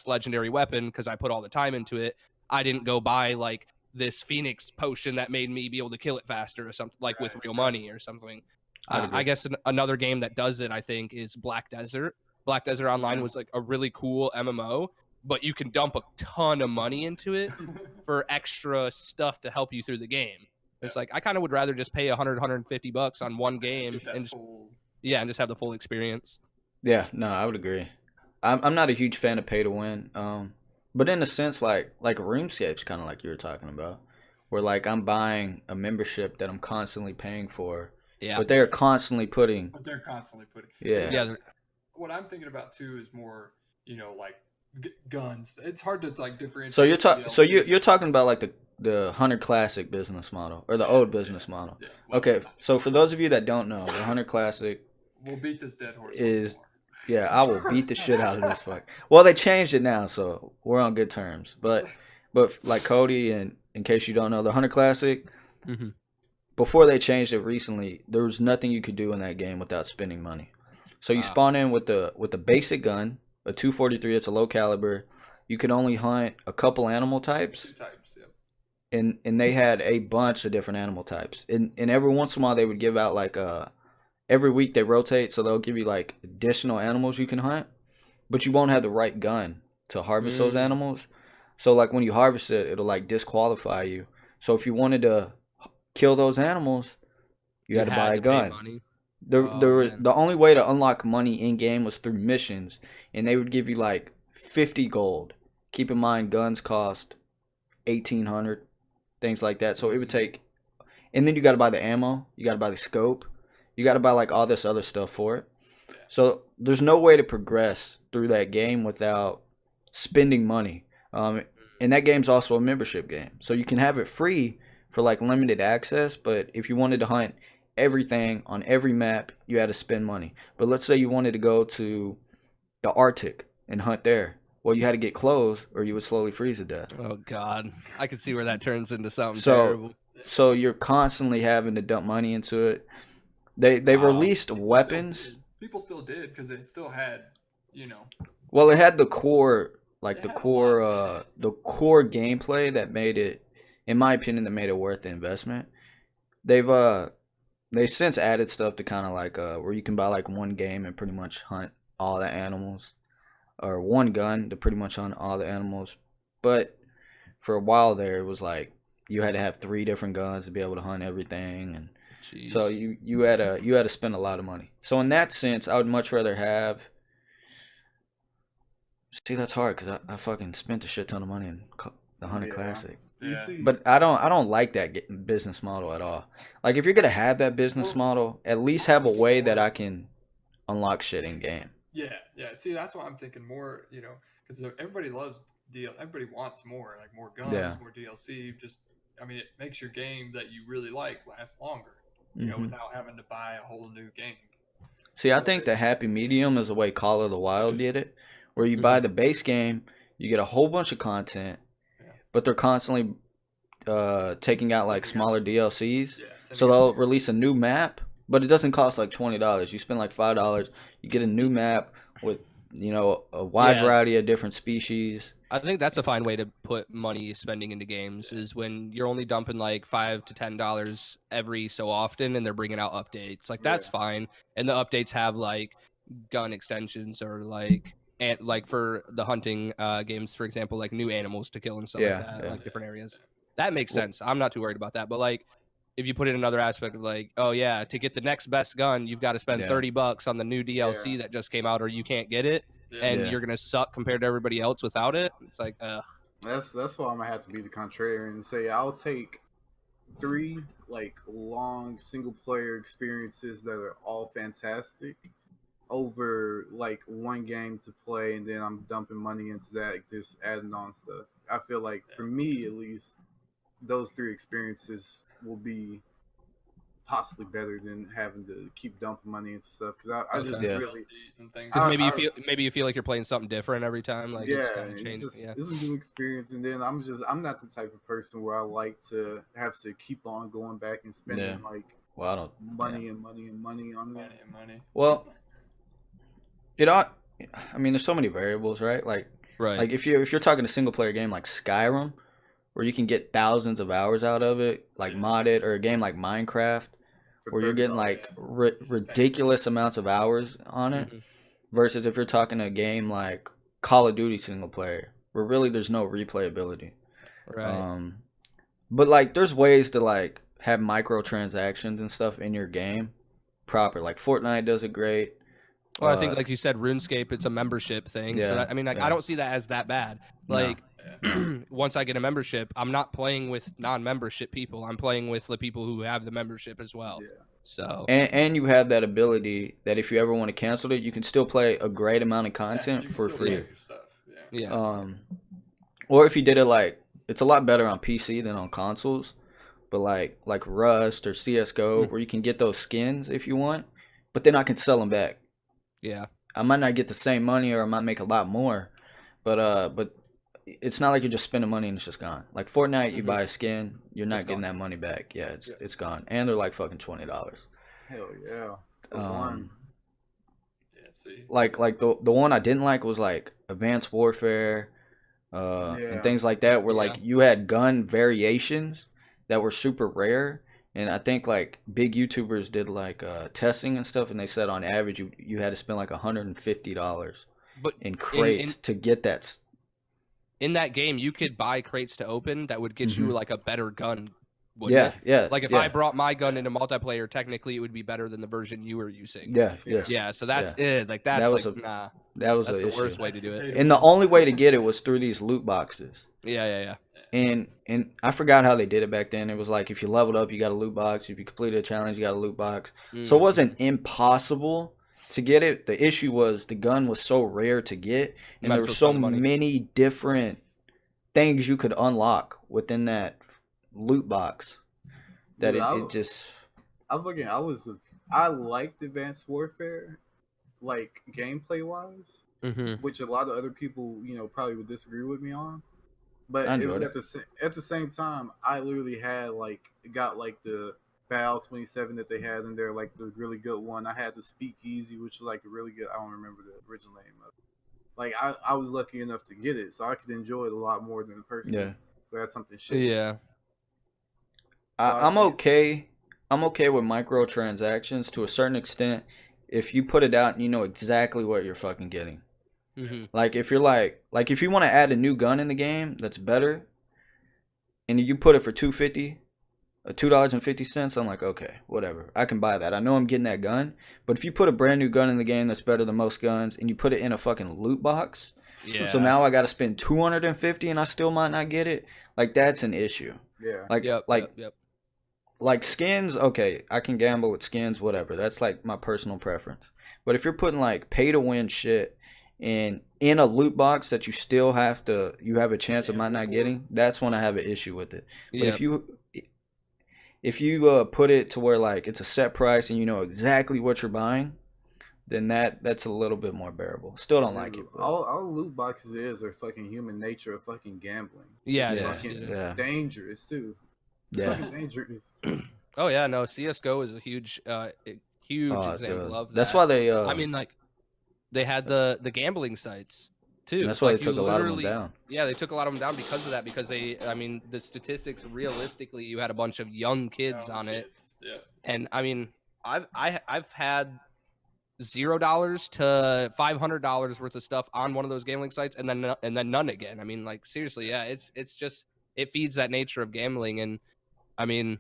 legendary weapon because I put all the time into it. I didn't go buy like this Phoenix potion that made me be able to kill it faster or something, like with real money or something. I guess another game that does it, I think, is Black Desert. Black Desert Online was like a really cool MMO, but you can dump a ton of money into it for extra stuff to help you through the game. It's like, I kind of would rather just pay $150 on one game and just have the full experience. Yeah, no, I would agree. I'm not a huge fan of pay to win. But in a sense, like RuneScape's kind of like you were talking about, where like I'm buying a membership that I'm constantly paying for. Yeah. But they're constantly putting. Yeah. What I'm thinking about too is more, like guns. It's hard to like differentiate. So you're talking about like the Hunter Classic business model or the old business model. Yeah. Okay. So for those of you that don't know, the Hunter Classic. We'll beat this dead horse. Yeah, I will beat the shit out of this fuck. Well, they changed it now, so we're on good terms. But like Cody, and in case you don't know, the Hunter Classic, before they changed it recently, there was nothing you could do in that game without spending money. So you spawn in with the basic gun, a 243. It's a low caliber. You could only hunt a couple animal types. 2 types, yeah. And they had a bunch of different animal types. And every once in a while they would give out like every week they rotate, so they'll give you like additional animals you can hunt, but you won't have the right gun to harvest those animals. So like when you harvest it, it'll like disqualify you. So if you wanted to kill those animals, you had to buy a gun. The only way to unlock money in game was through missions, and they would give you like 50 gold. Keep in mind, guns cost 1,800, things like that. So it would take, and then you got to buy the ammo, you got to buy the scope. You got to buy like all this other stuff for it. So there's no way to progress through that game without spending money. And that game's also a membership game. So you can have it free for like limited access, but if you wanted to hunt everything on every map, you had to spend money. But let's say you wanted to go to the Arctic and hunt there. Well, you had to get clothes or you would slowly freeze to death. Oh, God. I could see where that turns into something terrible. So you're constantly having to dump money into it. They released weapons. People still did because it still had, Well, it had the core, like the core gameplay that made it, in my opinion, that made it worth the investment. They since added stuff to kind of like where you can buy like one game and pretty much hunt all the animals, or one gun to pretty much hunt all the animals. But for a while there, it was like you had to have 3 different guns to be able to hunt everything, and Jeez. So you had to spend a lot of money. So in that sense, I would much rather have. See, that's hard because I fucking spent a shit ton of money in the Hunter Classic. Yeah. But I don't like that business model at all. Like if you're gonna have that business model, at least have a way that I can unlock shit in game. Yeah. See, that's why I'm thinking more. Because everybody loves everybody wants more, like more guns, more DLC. It makes your game that you really like last longer. Without having to buy a whole new game. See, I think the happy medium is the way Call of the Wild did it, where you buy the base game, you get a whole bunch of content, but they're constantly taking out like smaller DLCs. So they'll release a new map, but it doesn't cost like $20. You spend like $5, you get a new map with a wide variety of different species. I think that's a fine way to put money spending into games is when you're only dumping like $5 to $10 every so often, and they're bringing out updates. Like that's fine, and the updates have like gun extensions or like for the hunting games, for example, like new animals to kill and stuff like that, like different areas. That makes sense. I'm not too worried about that. But like, if you put in another aspect of like, oh yeah, to get the next best gun, you've got to spend $30 on the new DLC that just came out, or you can't get it. And you're gonna suck compared to everybody else without it. It's like, ugh. That's why I'm gonna have to be the contrarian and say I'll take 3 like long single player experiences that are all fantastic over like one game to play, and then I'm dumping money into that, just adding on stuff. I feel like for me at least, those 3 experiences will be possibly better than having to keep dumping money into stuff because I just really maybe you feel like you're playing something different every time. Like it's kind of changing. It's a new experience, and then I'm not the type of person where I like to have to keep on going back and spending money and money on that. Well, there's so many variables, right? Like if you're talking a single player game like Skyrim, where you can get thousands of hours out of it, like modded, or a game like Minecraft, where you're getting like ridiculous amounts of hours on it, versus if you're talking a game like Call of Duty single player, where really there's no replayability. Right. But like there's ways to like have microtransactions and stuff in your game proper. Like Fortnite does it great. Well, I think like you said, RuneScape, it's a membership thing. So that, I don't see that as that bad. Like once I get a membership, I'm not playing with non-membership people. I'm playing with the people who have the membership as well. Yeah. So and you have that ability that if you ever want to cancel it, you can still play a great amount of content for free. Or if you did it like, it's a lot better on PC than on consoles, but like Rust or CS:GO, where you can get those skins if you want, but then I can sell them back. Yeah. I might not get the same money, or I might make a lot more, but it's not like you're just spending money and it's just gone. Like Fortnite, you buy a skin, you're not getting that money back. Yeah, it's gone, and they're like fucking $20. Hell yeah. One. Yeah, see. Like the one I didn't like was like Advanced Warfare, and things like that, where like you had gun variations that were super rare. And I think like big YouTubers did like testing and stuff, and they said on average you had to spend like $150 in crates to get that. In that game, you could buy crates to open that would get you like a better gun. Yeah. Like if I brought my gun into multiplayer, technically it would be better than the version you were using. Yeah. So that's it. Like that's the worst way to do it. And the only way to get it was through these loot boxes. Yeah. And I forgot how they did it back then. It was like if you leveled up, you got a loot box. If you completed a challenge, you got a loot box. So it wasn't impossible to get it. The issue was the gun was so rare to get, and there were so many different things you could unlock within that loot box that it just. I liked Advanced Warfare, like gameplay wise, which a lot of other people probably would disagree with me on. But it was at the same time, I literally had got the Bal 27 that they had in there, like the really good one. I had the Speakeasy, which was like a really good. I don't remember the original name of it. Like I was lucky enough to get it, so I could enjoy it a lot more than the person who had something shit. Yeah. I'm okay. I'm okay with microtransactions to a certain extent if you put it out and you know exactly what you're fucking getting. Like if you're like if you want to add a new gun in the game that's better, and you put it for $250, $2.50, I'm like, okay, whatever. I can buy that. I know I'm getting that gun. But if you put a brand new gun in the game that's better than most guns and you put it in a fucking loot box, so now I got to spend $250 and I still might not get it. Like, that's an issue. Yeah. Like skins, okay, I can gamble with skins, whatever. That's like my personal preference. But if you're putting like pay to win shit in a loot box that you still have a chance of might not getting, that's when I have an issue with it. But if you put it to where like it's a set price and you know exactly what you're buying, then that's a little bit more bearable. Still don't like it. All loot boxes are fucking human nature of fucking gambling. Yeah, it's fucking dangerous too. It's fucking dangerous. Oh yeah, no, CS:GO is a huge example of that. That's why they. I mean, like, they had the gambling sites too. And that's why they took a lot of them down. Yeah, they took a lot of them down because of that. Because the statistics realistically, you had a bunch of young kids on it. Yeah. And I mean, I've had $0 to $500 worth of stuff on one of those gambling sites, and then none again. I mean, like, seriously, yeah, it's just, it feeds that nature of gambling. And I mean,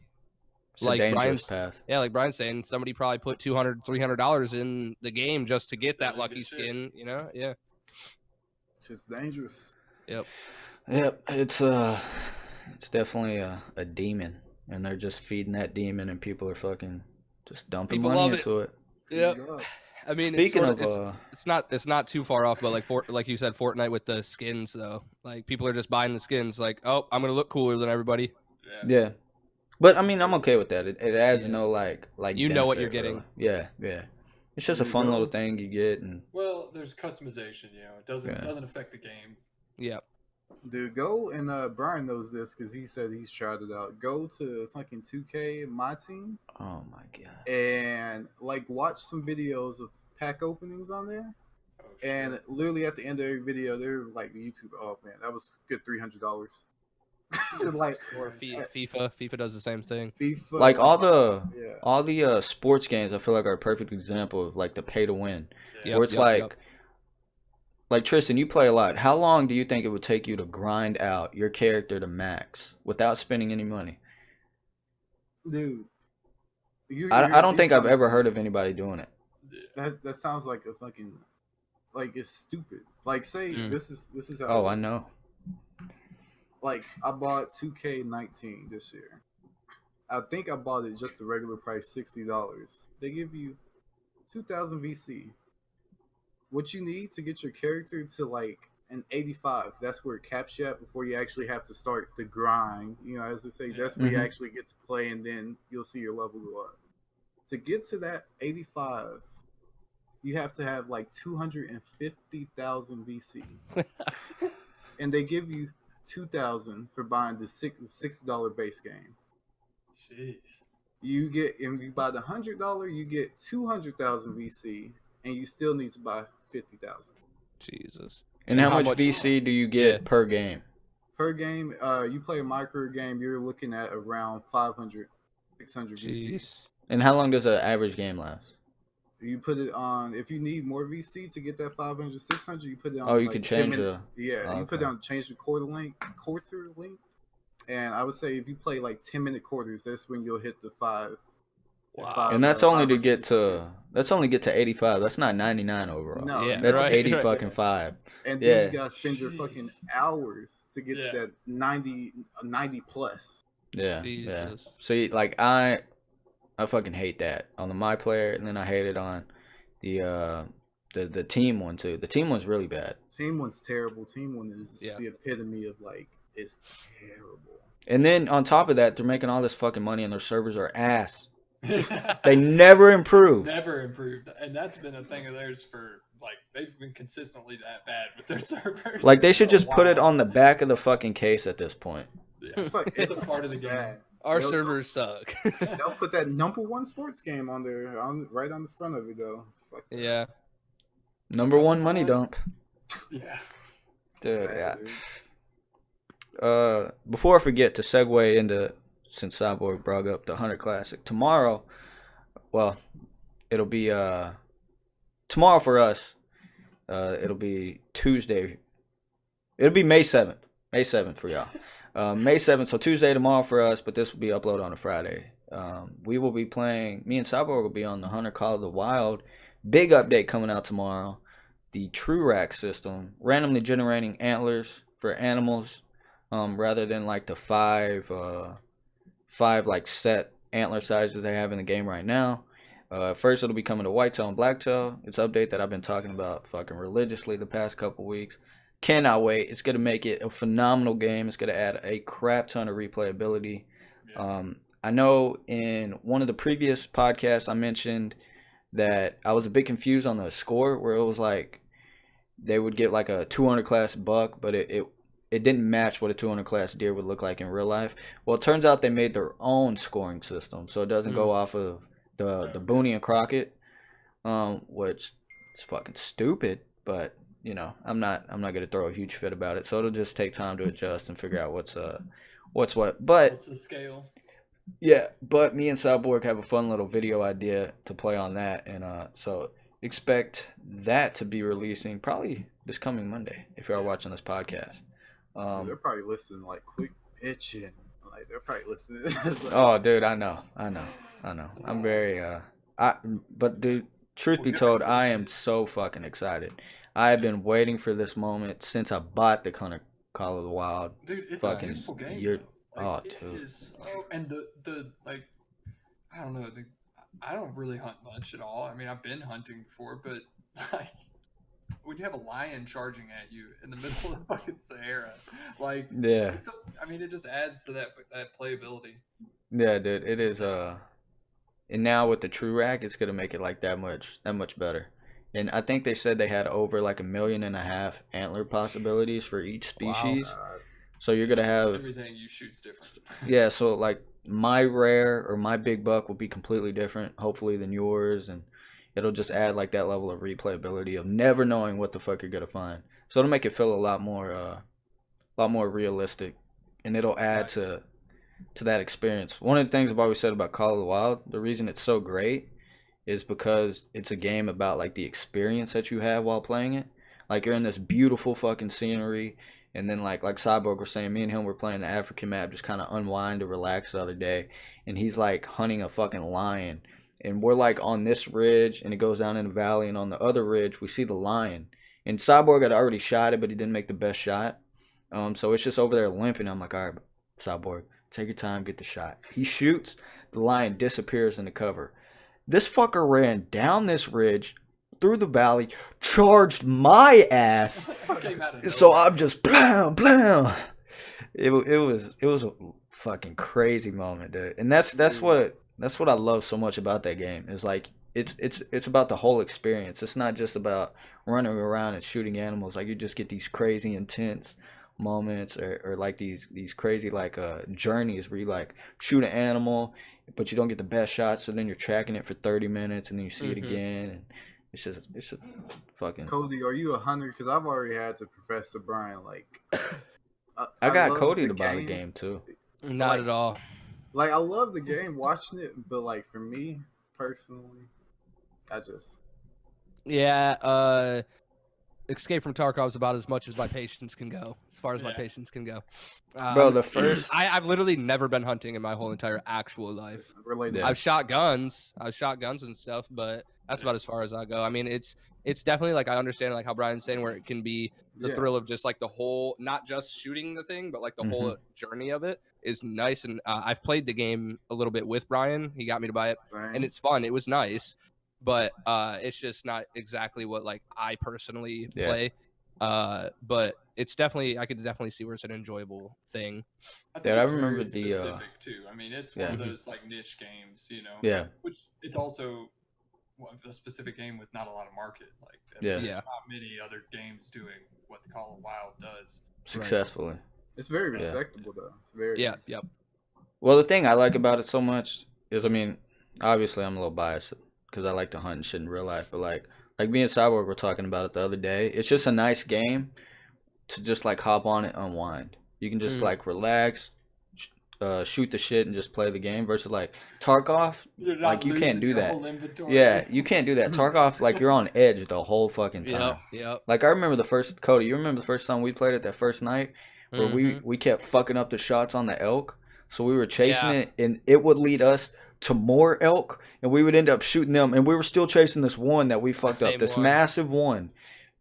it's like Brian's path. Yeah, like Brian's saying, somebody probably put $200, $300 in the game just to get that lucky skin. You know, yeah. It's just dangerous. Yep. It's definitely a demon, and they're just feeding that demon, and people are fucking just dumping money into it. Yep. I mean, speaking it's not too far off, but like you said, Fortnite with the skins though. Like, people are just buying the skins. Like, oh, I'm gonna look cooler than everybody. Yeah. But I mean, I'm okay with that. It adds no like you know what you're getting. Yeah. It's just a fun little thing you get, and there's customization. You know, it doesn't affect the game. Yeah. Dude, go and Brian knows this because he said he's tried it out. Go to fucking 2K My Team. Oh my god. And like watch some videos of pack openings on there. Oh, and literally at the end of every video, they're like YouTube. Oh man, that was good $300. Like, or FIFA does the same thing. FIFA, like all the sports games, I feel like are a perfect example of like the pay to win, where it's like Triston, you play a lot. How long do you think it would take you to grind out your character to max without spending any money? Dude, I don't think I've ever heard of anybody doing it. That sounds like a fucking, like, it's stupid. Like, say this is how. Oh, I know. Like, I bought 2K19 this year. I think I bought it just the regular price, $60. They give you 2,000 VC. What you need to get your character to like an 85, that's where it caps you at before you actually have to start the grind. You know, as they say, that's where you actually get to play, and then you'll see your level go up. To get to that 85, you have to have like 250,000 VC. And they give you 2,000 for buying the $60 base game. Jeez. You get, if you buy the $100, you get 200,000 VC, and you still need to buy 50,000. Jesus. And how much VC do you get per game? Per game, you play a micro game, you're looking at around 500, 600 VC. And how long does an average game last? You put it on, if you need more VC to get that 500, 600, you put it on. Oh, you can change the. Yeah, you put it on, change the quarter length. And I would say if you play like 10-minute quarters, that's when you'll hit the 5. Wow. And that's only to get to 85. That's not 99 overall. No, that's 80 fucking 5. And then you gotta spend your fucking hours to get to that 90 plus. Yeah. Jesus. See, like I fucking hate that on the My Player, and then I hate it on the team one too. The team one's really bad. Team one's terrible. Team one is the epitome of like, it's terrible. And then on top of that, they're making all this fucking money, and their servers are ass. They never improve. Never improved, and that's been a thing of theirs for like, they've been consistently that bad with their servers. Like, they should just put it on the back of the fucking case at this point. Yeah. It's a part of the game. Our servers suck. They'll put that #1 sports game on there, right on the front of it though. Fuck that. Yeah. #1 money dump. Yeah. Dude, yeah. Before I forget to segue into, since Cyborg brought up the 100 Classic, tomorrow, well, it'll be tomorrow for us. It'll be Tuesday. It'll be May 7th. May 7th for y'all. May 7th, so Tuesday tomorrow for us, but this will be uploaded on a Friday. We will be playing, me and Cyborg will be on the Hunter Call of the Wild. Big update coming out tomorrow. The True Rack system, randomly generating antlers for animals, rather than like the five like set antler sizes they have in the game right now. First it'll be coming to Whitetail and Blacktail. It's an update that I've been talking about fucking religiously the past couple weeks. Cannot wait. It's going to make it a phenomenal game. It's going to add a crap ton of replayability. I know in one of the previous podcasts I mentioned that I was a bit confused on the score, where it was like they would get like a 200 class buck, but it didn't match what a 200 class deer would look like in real life. Well, it turns out they made their own scoring system, so it doesn't go off of the Booney and Crockett, which is fucking stupid, but you know, I'm not gonna throw a huge fit about it. So it'll just take time to adjust and figure out what's what. But what's the scale? Yeah, but me and Cyborg have a fun little video idea to play on that, and so expect that to be releasing probably this coming Monday if you are watching this podcast. They're probably listening like quick pitching. Like they're probably listening. Like, oh, dude, I know. I'm very but dude, truth be told, I am so fucking excited. I have been waiting for this moment since I bought the Hunter Call of the Wild. Dude, it's a beautiful game. Like, dude. It is so, and the like, I don't know. I don't really hunt much at all. I mean, I've been hunting before, but like, when you have a lion charging at you in the middle of the fucking Sahara, like, yeah, I mean, it just adds to that playability. Yeah, dude, it is. And now with the True Rack, it's gonna make it like that much better. And I think they said they had over like 1.5 million antler possibilities for each species. Wow. So you're gonna have everything you shoot's different. Yeah, so like my rare or my big buck will be completely different, hopefully, than yours, and it'll just add like that level of replayability of never knowing what the fuck you're gonna find. So it'll make it feel a lot more realistic, and it'll add to that experience. One of the things I've always said about Call of the Wild, the reason it's so great is because it's a game about like the experience that you have while playing it. Like you're in this beautiful fucking scenery, and then like Cyborg was saying, me and him were playing the African map, just kind of unwind to relax the other day, and he's like hunting a fucking lion, and we're like on this ridge, and it goes down in the valley, and on the other ridge we see the lion, and Cyborg had already shot it, but he didn't make the best shot, so it's just over there limping. I'm like, all right, Cyborg, take your time, get the shot. He shoots, the lion disappears in the cover. This fucker ran down this ridge, through the valley, charged my ass. So I'm just blam blam. It was a fucking crazy moment, dude. And that's what I love so much about that game. Is like it's about the whole experience. It's not just about running around and shooting animals. Like you just get these crazy intense moments or like these crazy like journeys where you like shoot an animal, but you don't get the best shot, so then you're tracking it for 30 minutes and then you see it again, and it's just fucking. Cody, are you a hunter? Because I've already had to profess to Brian, like I got Cody to buy the game too. Not at all. Like I love the game, watching it, but like for me personally, I just Escape from Tarkov is about as much as my patience can go. As far as my patience can go. Bro, the first I've literally never been hunting in my whole entire actual life. related. I've shot guns and stuff, but that's about as far as I go. I mean, it's definitely like I understand like how Brian's saying, where it can be the thrill of just like the whole, not just shooting the thing, but like the whole journey of it is nice. And I've played the game a little bit with Brian. He got me to buy it, and it's fun. It was nice, but it's just not exactly what like I personally play. But it's definitely, I could definitely see where it's an enjoyable thing. I remember specific too. I mean, it's one of those like niche games, you know. Yeah. Which it's also a specific game with not a lot of market. Like not many other games doing what the Call of Wild does successfully. It's very respectable though. It's very Well, the thing I like about it so much is, I mean, obviously I'm a little biased because I like to hunt and shit in real life, but like me and Cyborg were talking about it the other day. It's just a nice game to just like hop on and unwind. You can just like relax, shoot the shit, and just play the game. Versus like Tarkov, like you can't do that. Yeah, you can't do that. Tarkov, like you're on edge the whole fucking time. Yep. Like I remember Cody, you remember the first time we played it, that first night? where we kept fucking up the shots on the elk. So we were chasing Yeah. it, and it would lead us to more elk, and we would end up shooting them. And we were still chasing this one that we fucked up, same this one. massive one.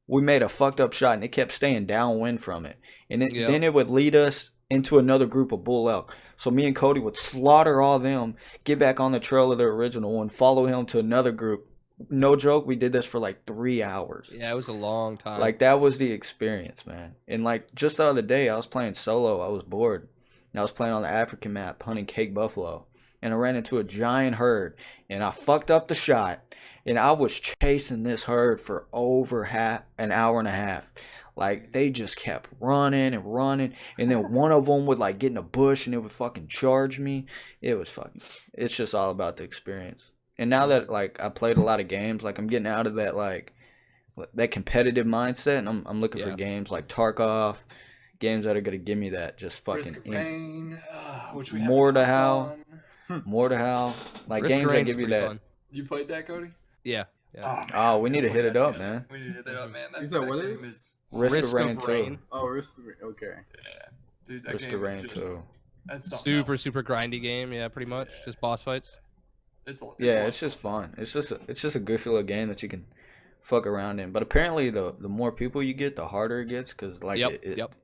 We made a fucked up shot, and it kept staying downwind from it. And Yep. then it would lead us into another group of bull elk. So me and Cody would slaughter all them, get back on the trail of the original one, follow him to another group. No joke, we did this for like 3 hours. Yeah, it was a long time. Like, that was the experience, man. And like, just the other day, I was playing solo. I was bored. And I was playing on the African map, hunting Cape buffalo. And I ran into a giant herd. And I fucked up the shot. And I was chasing this herd for over an hour and a half. Like, they just kept running and running. And then one of them would, like, get in a bush and it would fucking charge me. It's just all about the experience. And now that, like, I played a lot of games, like, I'm getting out of that, like, that competitive mindset. And I'm looking for games like Tarkov. Games that are going to give me that just fucking... Risk of Rain, which we More to haven't how. done. More to how. Like, Risk of games that Rain's give you pretty that... fun. You played that, Cody? Yeah. Man, Oh, we need to hit it up, together. man. We need to hit that up, man. You said what game is? Risk of Rain 2. Oh, Risk of Rain. Okay. Yeah, dude, that Risk game of Rain is 2. just, that's something Super, else. super grindy game. Yeah, pretty much. Yeah. Just boss fights. Yeah, it's just fun. It's just a good feel of game that you can fuck around in. But apparently, the more people you get, the harder it gets. Cause like Yep.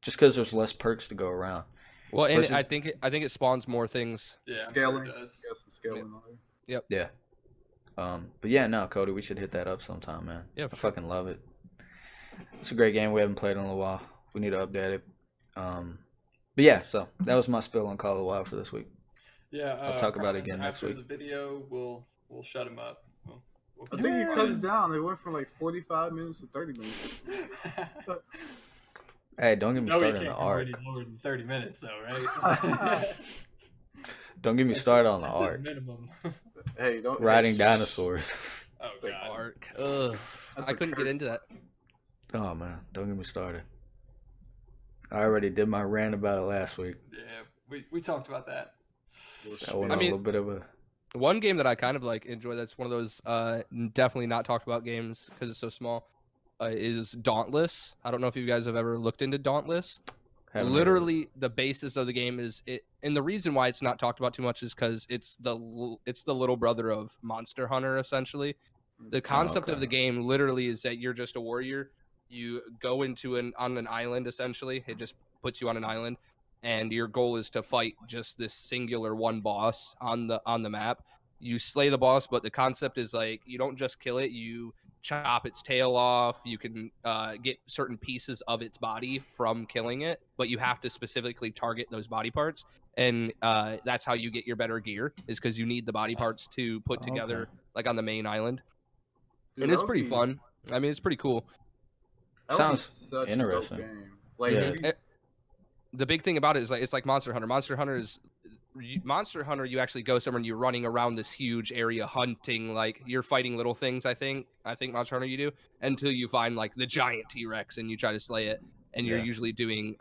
Just because there's less perks to go around. Well, and Versus- I think it spawns more things. Yeah, Scaling. It does. Got some scaling on there. Yeah. But yeah, no, Cody, we should hit that up sometime, man. Yeah, I for sure. fucking love it. It's a great game. We haven't played in a little while. We need to update it. But yeah, so that was my spill on Call of the Wild for this week. Yeah, I'll talk about it again next after week. the video, we'll shut him up. We'll I think you cut it down. They went from like 45 minutes to 30 minutes. Hey, don't get me No, started you on the can't go art. any lower than 30 minutes, though, right? Don't get me started on the That's his art. minimum. Hey, don't Riding dinosaurs. Oh, like God. Arc. Ugh. That's I a couldn't get curse. into that. Oh man, don't get me started. I already did my rant about it last week. Yeah, we talked about that. I went I on mean- a little bit of a... One game that I kind of like enjoy that's one of those definitely not talked about games because it's so small is Dauntless. I don't know if you guys have ever looked into Dauntless. haven't heard of it. Literally, the basis of the game is it, and the reason why it's not talked about too much is because it's the little brother of Monster Hunter. Essentially, the concept of the game literally is that you're just a warrior. You go into on an island. Essentially, it just puts you on an island, and your goal is to fight just this singular one boss on the map. You slay the boss, but the concept is like you don't just kill it. You chop its tail off. You can get certain pieces of its body from killing it, but you have to specifically target those body parts, and that's how you get your better gear. Is because you need the body parts to put together, like on the main island. Dude, And it's that would pretty be- fun. I mean, it's pretty cool. that would be Sounds such a dope interesting. game. Like, Yeah. if you- The big thing about it is like it's like Monster Hunter. Monster Hunter, you actually go somewhere and you're running around this huge area hunting. Like you're fighting little things. I think Monster Hunter you do until you find like the giant T-Rex and you try to slay it. And you're Yeah. usually doing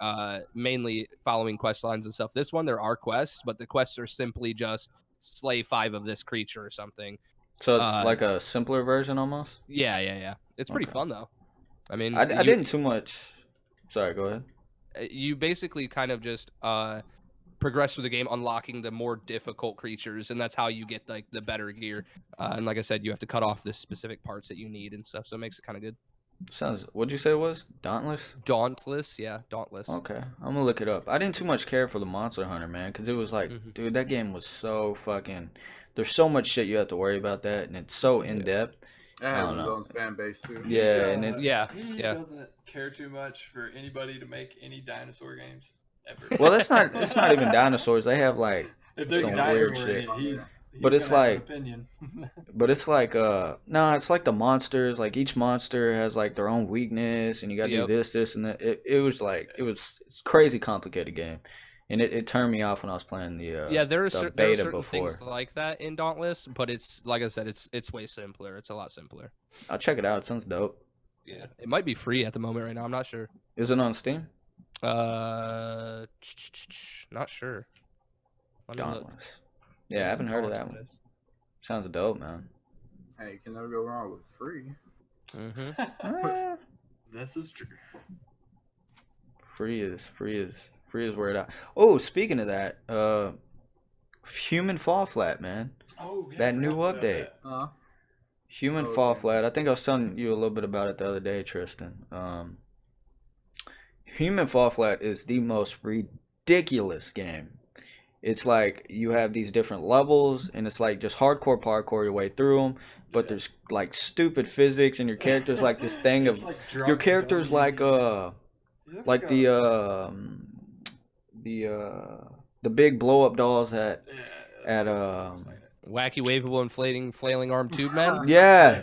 mainly following quest lines and stuff. This one there are quests, but the quests are simply just slay 5 of this creature or something. So it's Uh, like a simpler version almost? Yeah. It's pretty Okay. fun though. I mean, I didn't too much... Sorry, go ahead. You basically kind of just progress through the game, unlocking the more difficult creatures, and that's how you get like the better gear. And like I said, you have to cut off the specific parts that you need and stuff, so it makes it kind of good. Sounds... What'd you say it was? Dauntless? Dauntless. Okay, I'm gonna look it up. I didn't too much care for the Monster Hunter, man, because it was like, Mhm. dude, that game was so fucking... There's so much shit you have to worry about that, and it's so in-depth. it has don't its know. own fan base too. Yeah, and it's... He yeah. doesn't care too much for anybody to make any dinosaur games ever. Well, it's not even dinosaurs. They have like... if there's a some dinosaur weird in shit. it, he's But it's gonna have an like- opinion. But it's like no, it's like the monsters. Like each monster has like their own weakness, and you gotta Yep. do this, and that. It's crazy complicated game, and it turned me off when I was playing the Yeah, there are the there are beta certain before. things like that in Dauntless, but it's like I said, it's way simpler. It's a lot simpler. I'll check it out. It sounds dope. Yeah, it might be free at the moment right now. I'm not sure. Is it on Steam? Not sure. Let me look. Dauntless. Yeah, I haven't heard of that one. Dauntless. Sounds dope, man. Hey, you can never go wrong with free. Mhm. Ah, This is true. Free is where it at. Oh, speaking of that, Human Fall Flat, man. Oh, yeah. That new update. Human Fall Flat. I think I was telling you a little bit about it the other day, Tristan. Human Fall Flat is the most ridiculous game. It's like you have these different levels, and it's like just hardcore parkour your way through them. But there's like stupid physics, and your character's like this thing of like your character's like the big blow up dolls at wacky waveable inflating flailing arm tube men. Yeah,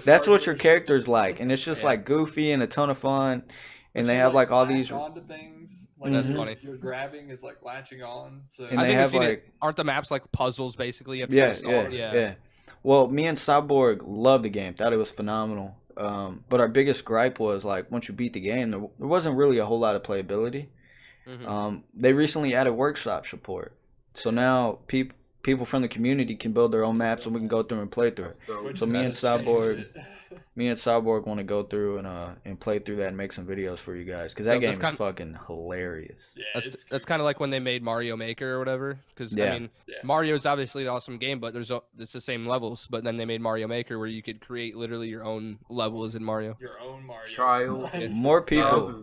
that's what your character's like, and it's just like goofy and a ton of fun, and they have like all these onto things. Like that's funny. You're grabbing is like latching on. So and I they think have I've seen like it. Aren't the maps like puzzles basically? You have to kind of solve. Yeah. Well, me and Cyborg loved the game, thought it was phenomenal. But our biggest gripe was like once you beat the game, there wasn't really a whole lot of playability. They recently added workshop support, so now people from the community can build their own maps, and we can go through and play through it. So me and Cyborg want to go through and play through that and make some videos for you guys, because that game is fucking hilarious. Yeah, that's kind of like when they made Mario Maker or whatever. Because I mean, Mario's obviously an awesome game, but it's the same levels. But then they made Mario Maker where you could create literally your own levels in Mario. Your own Mario. Trials. More people,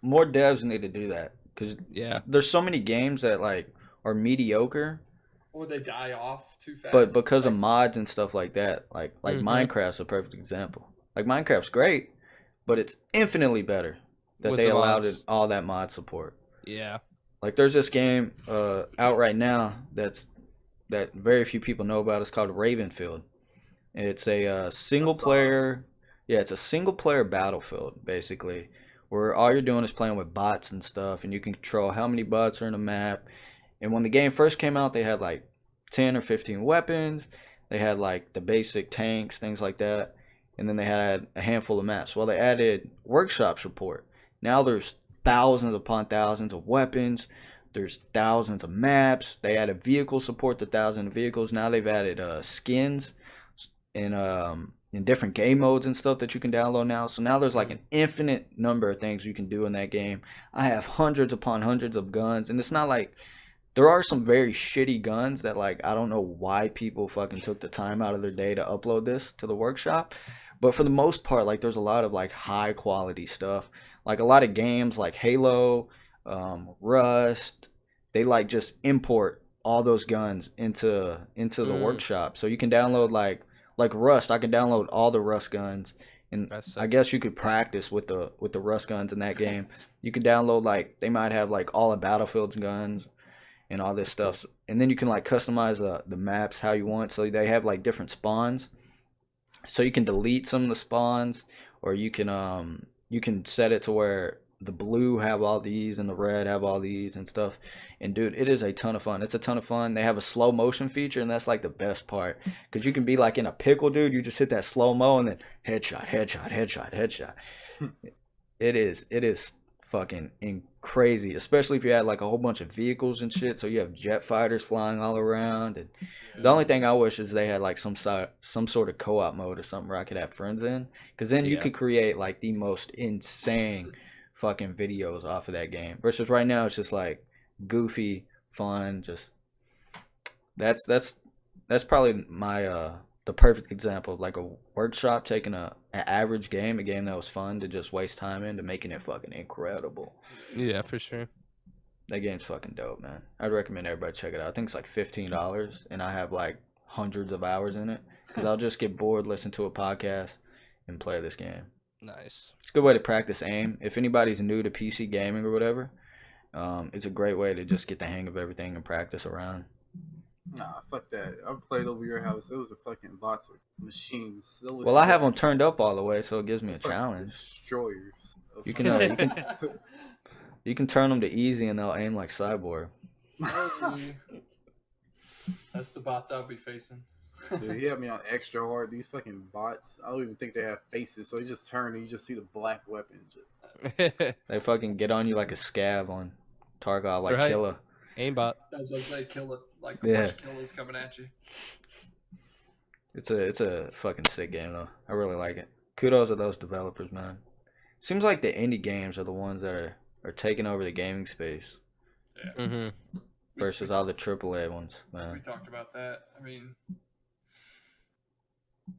more devs need to do that, because there's so many games that like are mediocre. Or they die off too fast. But because of mods and stuff like that, like Minecraft's a perfect example. Like Minecraft's great, but it's infinitely better that they allowed all that mod support. Yeah. Like there's this game out right now that very few people know about. It's called Ravenfield. It's a single player. Yeah, it's a single player Battlefield basically, where all you're doing is playing with bots and stuff, and you can control how many bots are in a map. And when the game first came out, they had like 10 or 15 weapons. They had like the basic tanks, things like that. And then they had a handful of maps. Well, they added workshop support. Now there's thousands upon thousands of weapons. There's thousands of maps. They added vehicle support to thousands of vehicles. Now they've added skins in different game modes and stuff that you can download now. So now there's like an infinite number of things you can do in that game. I have hundreds upon hundreds of guns. And it's not like... There are some very shitty guns that, like, I don't know why people fucking took the time out of their day to upload this to the workshop. But for the most part, like, there's a lot of, like, high-quality stuff. Like, a lot of games like Halo, Rust, they, like, just import all those guns into the workshop. So you can download, like Rust. I can download all the Rust guns. And I guess you could practice with the Rust guns in that game. You can download, like, they might have, like, all of Battlefield's guns and all this stuff, and then you can like customize the maps how you want. So they have like different spawns, so you can delete some of the spawns, or you can set it to where the blue have all these and the red have all these and stuff. And dude, it is a ton of fun. It's a ton of fun. They have a slow motion feature, and that's like the best part, because you can be like in a pickle, dude. You just hit that slow mo and then headshot. It is fucking crazy, especially if you had like a whole bunch of vehicles and shit. So you have jet fighters flying all around, and the only thing I wish is they had like some sort of co-op mode or something where I could have friends in, because then you could create like the most insane fucking videos off of that game. Versus right now it's just like goofy fun. Just that's probably my the perfect example of like a workshop taking an average game, a game that was fun to just waste time into, making it fucking incredible. Yeah, for sure. That game's fucking dope, man. I'd recommend everybody check it out. I think it's like $15, and I have like hundreds of hours in it, because I'll just get bored, listen to a podcast, and play this game. Nice. It's a good way to practice aim. If anybody's new to PC gaming or whatever, it's a great way to just get the hang of everything and practice around. Nah, fuck that. I played over your house. It was a fucking lots of machines. Well, I have them turned up all the way, so it gives me a challenge. Destroyers. You can turn them to easy, and they'll aim like Cyborg. That's the bots I'll be facing. Dude, he had me on extra hard. These fucking bots, I don't even think they have faces, so they just turn and you just see the black weapons. They fucking get on you like a scav on Tarkov, like Killer. Aimbot. That's what I say, kill it. Like a bunch of killers coming at you. It's a fucking sick game though. I really like it. Kudos to those developers, man. Seems like the indie games are the ones that are are taking over the gaming space Yeah. Mm-hmm. versus all the AAA ones, man. We talked about that. I mean,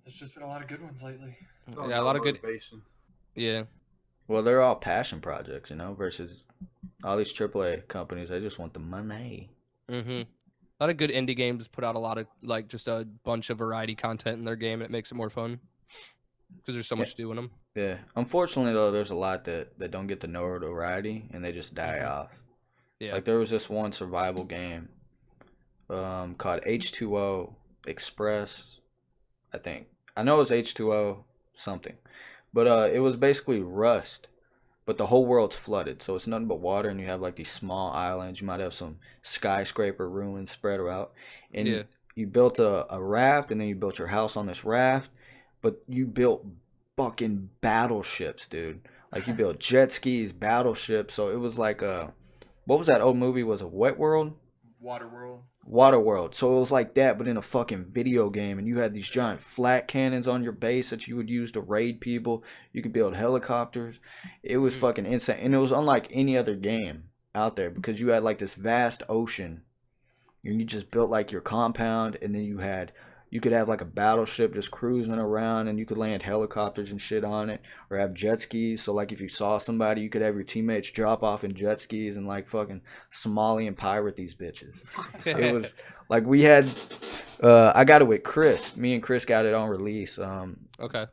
there's just been a lot of good ones lately. Oh, Yeah, a no lot of good. motivation. Yeah. Well, they're all passion projects, you know, versus all these AAA companies. They just want the money. Mm-hmm. A lot of good indie games put out a lot of like just a bunch of variety content in their game, and it makes it more fun because there's so much to do in them. Yeah. Unfortunately, though, there's a lot that don't get the notoriety and they just die Mhm. off. Yeah. Like there was this one survival game called H2O Express, I think. I know it was H2O something. But it was basically Rust, but the whole world's flooded. So it's nothing but water and you have like these small islands. You might have some skyscraper ruins spread out. And Yeah. you built a raft and then you built your house on this raft, but you built fucking battleships, dude. Like you built jet skis, battleships. So it was like what was that old movie? Was it Wet World? Waterworld. Waterworld. So it was like that, but in a fucking video game, and you had these giant flat cannons on your base that you would use to raid people. You could build helicopters. It was fucking insane, and it was unlike any other game out there because you had like this vast ocean, and you just built like your compound, and then you could have like a battleship just cruising around, and you could land helicopters and shit on it, or have jet skis. So like if you saw somebody, you could have your teammates drop off in jet skis and like fucking Somalian pirate these bitches. It was like we had, I got it with Chris. Me and Chris got it on release. Okay.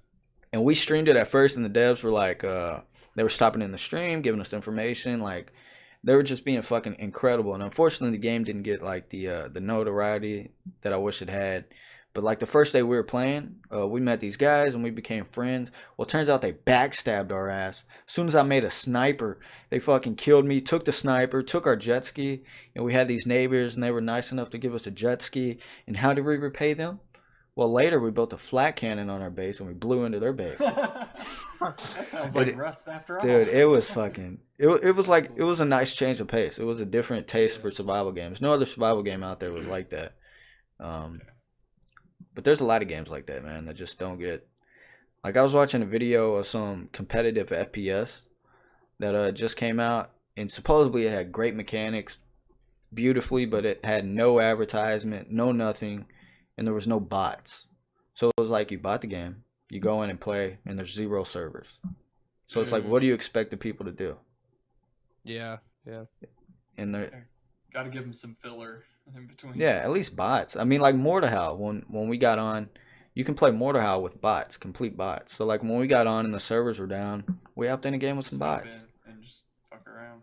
And we streamed it at first, and the devs were like, they were stopping in the stream, giving us information, like. They were just being fucking incredible, and unfortunately, the game didn't get like the notoriety that I wish it had. But like the first day we were playing, we met these guys and we became friends. Well, it turns out they backstabbed our ass. As soon as I made a sniper, they fucking killed me, took the sniper, took our jet ski, and we had these neighbors and they were nice enough to give us a jet ski. And how did we repay them? Well, later we built a flat cannon on our base and we blew into their base. That sounds like Rust after all. Dude, it was fucking. It was like it was a nice change of pace. It was a different taste for survival games. No other survival game out there was like that. But there's a lot of games like that, man, that just don't get. Like I was watching a video of some competitive FPS that just came out, and supposedly it had great mechanics, beautifully, but it had no advertisement, no nothing, and there was no bots. So it was like you bought the game, you go in and play, and there's 0 servers. So it's like, what do you expect the people to do? Yeah. And they're Got to give them some filler in between. yeah, at least bots. I mean, like Mortal when we got on, you can play Mortal with bots, complete bots. So like when we got on and the servers were down, we hopped in a game with some Stop bots. in and just fuck around.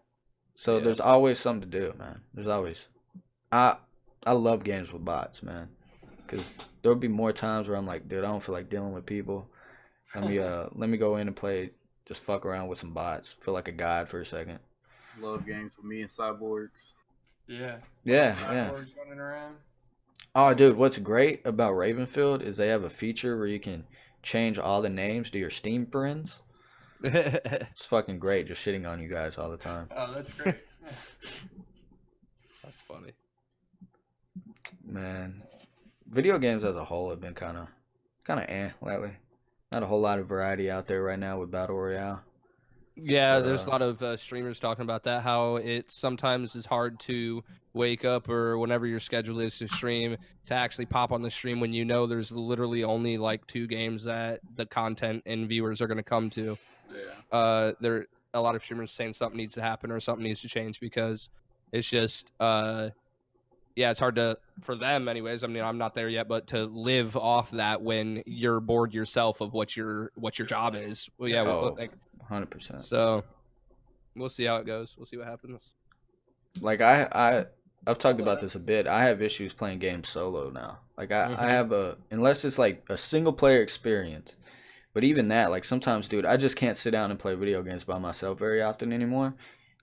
So Yeah. there's always something to do, man. There's always. I love games with bots, man, because there'll be more times where I'm like, dude, I don't feel like dealing with people. Let me go in and play, just fuck around with some bots. Feel like a god for a second. Love games with me and cyborgs. Yeah. Yeah. Cyborgs running around. Oh, dude, what's great about Ravenfield is they have a feature where you can change all the names to your Steam friends. It's fucking great, just shitting on you guys all the time. Oh, that's great. Yeah. That's funny. Man, video games as a whole have been kind of lately. Not a whole lot of variety out there right now with Battle Royale. Yeah, But, there's a lot of streamers talking about that, how it sometimes is hard to wake up or whenever your schedule is to stream to actually pop on the stream when you know there's literally only like 2 games that the content and viewers are going to come to. Yeah. There a lot of streamers saying something needs to happen or something needs to change because it's just it's hard for them anyways. I mean, I'm not there yet, but to live off that when you're bored yourself of what your job is. Well, yeah, Oh, like 100%. so we'll see how it goes. We'll see what happens. Like I've talked about this a bit. I have issues playing games solo now. Like I have unless it's like a single player experience. But even that, like sometimes, dude, I just can't sit down and play video games by myself very often anymore.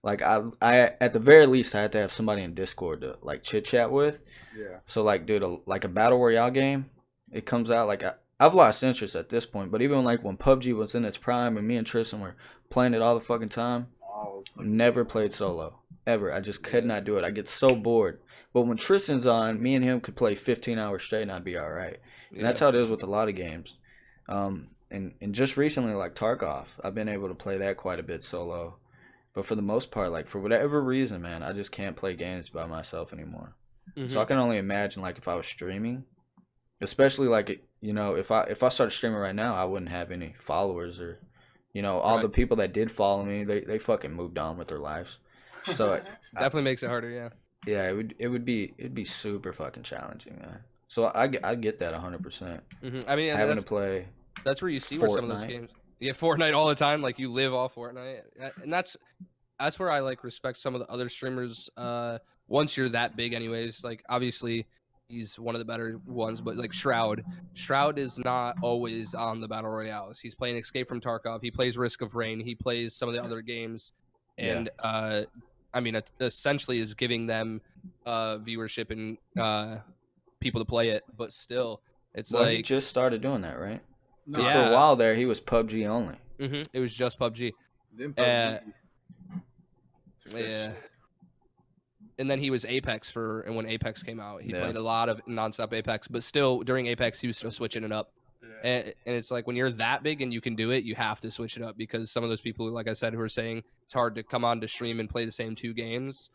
Like I at the very least I have to have somebody in Discord to like chit chat with. Yeah. So like, dude, like a battle royale game, it comes out like I've lost interest at this point. But even like when PUBG was in its prime and me and Triston were playing it all the fucking time, never played solo ever. I just could not do it. I get so bored. But when Tristan's on, me and him could play 15 hours straight and I'd be all right. And that's how it is with a lot of games. And just recently, like Tarkov, I've been able to play that quite a bit solo. But for the most part, like for whatever reason, man, I just can't play games by myself anymore. Mm-hmm. So I can only imagine like if I was streaming, especially like you know if I started streaming right now, I wouldn't have any followers or you know all the people that did follow me, they fucking moved on with their lives. So definitely makes it harder. Yeah. Yeah, it'd be super fucking challenging, man. So I get that 100%. I mean, having to play. That's where you see Fortnite. where some of those games. Yeah, Fortnite all the time. Like you live off Fortnite, and that's where I like respect some of the other streamers. Once you're that big, anyways. Like obviously, he's one of the better ones, but like Shroud is not always on the battle royales. He's playing Escape from Tarkov. He plays Risk of Rain. He plays some of the other games, and I mean, it essentially is giving them viewership and people to play it, but still, it's like he just started doing that, right? No. For a while there, he was PUBG only. It was just PUBG. Then PUBG. Yeah. And then he was Apex and when Apex came out, he played a lot of nonstop Apex, but still during Apex, he was still switching it up. Yeah. And it's like when you're that big and you can do it, you have to switch it up because some of those people, like I said, who are saying it's hard to come on to stream and play the same 2 games.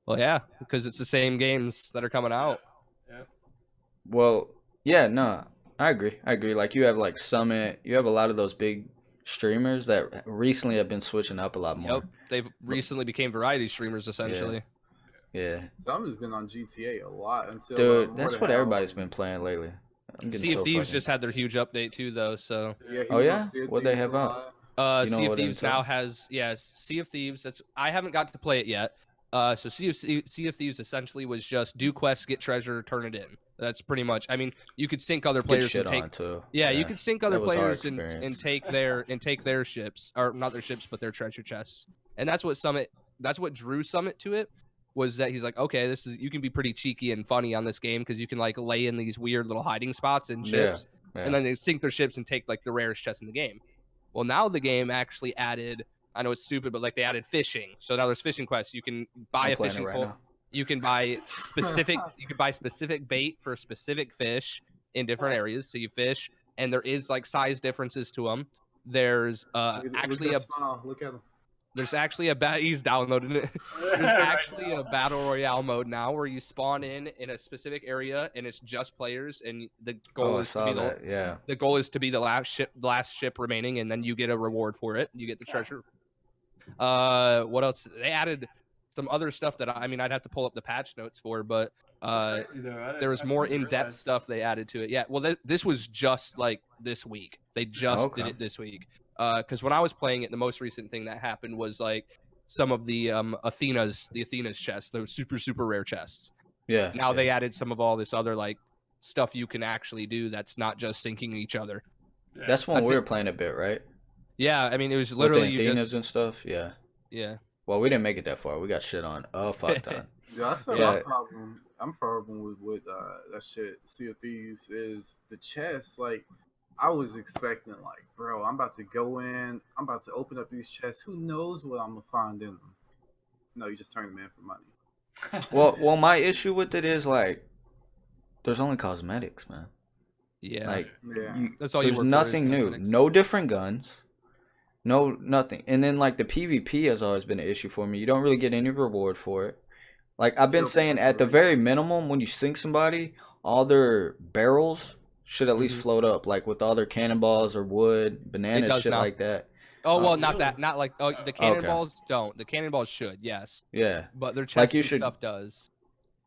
Well, yeah, because it's the same games that are coming out. Yeah. Well, yeah, no, I agree. Like you have like Summit, you have a lot of those big streamers that recently have been switching up a lot more. Yep, they've recently became variety streamers essentially. Yeah. Summit's been on GTA a lot until. Dude, that's what everybody's been playing lately. Sea of Thieves just had their huge update too, though. So. Yeah, what they have out? Sea of Thieves now has Sea of Thieves. I haven't got to play it yet. So Sea of Thieves essentially was just do quests, get treasure, turn it in. That's pretty much. I mean, you could sync other players and take. Yeah, you could sync other players and take their ships, or not their ships, but their treasure chests. And that's what drew Summit to it. Was that he's like, okay, you can be pretty cheeky and funny on this game because you can like lay in these weird little hiding spots in ships, and then they sink their ships and take like the rarest chests in the game. Well, now the game actually added. I know it's stupid, but like they added fishing. So now there's fishing quests. You can buy a fishing pole. You can buy specific bait for specific fish in different areas. So you fish, and there is like size differences to them. There's look at him. There's actually he's downloading it. There's actually a battle royale mode now where you spawn in a specific area and it's just players, and the goal is to be the last ship remaining, and then you get a reward for it. You get the treasure. What else? They added some other stuff that I'd have to pull up the patch notes for, but there was more in-depth stuff they added to it. Yeah, well, this was just like this week. They just did it this week. Because when I was playing it, the most recent thing that happened was like some of the Athena's chests, those super rare chests. Yeah. Now they added some of all this other like stuff you can actually do that's not just syncing each other. Yeah. That's when we were playing a bit, right? Yeah, I mean it was literally with the Athenas and stuff. Yeah. Yeah. Well, we didn't make it that far. We got shit on a fuck ton. Yeah, that's my problem. I'm problem with that shit. Sea of Thieves is the chest. Like, I was expecting, like, bro, I'm about to go in. I'm about to open up these chests. Who knows what I'm gonna find in them? No, you just turn them in for money. well, my issue with it is like, there's only cosmetics, man. Yeah. Like, that's all. There's nothing new. No different guns. No, nothing. And then like the PvP has always been an issue for me. You don't really get any reward for it. Like I've been saying, at the very minimum, when you sink somebody, all their barrels should at least float up, like with all their cannonballs or wood, bananas, shit like that. Oh well, not that, not like the cannonballs don't. The cannonballs should, yes. Yeah. But their chest and stuff does.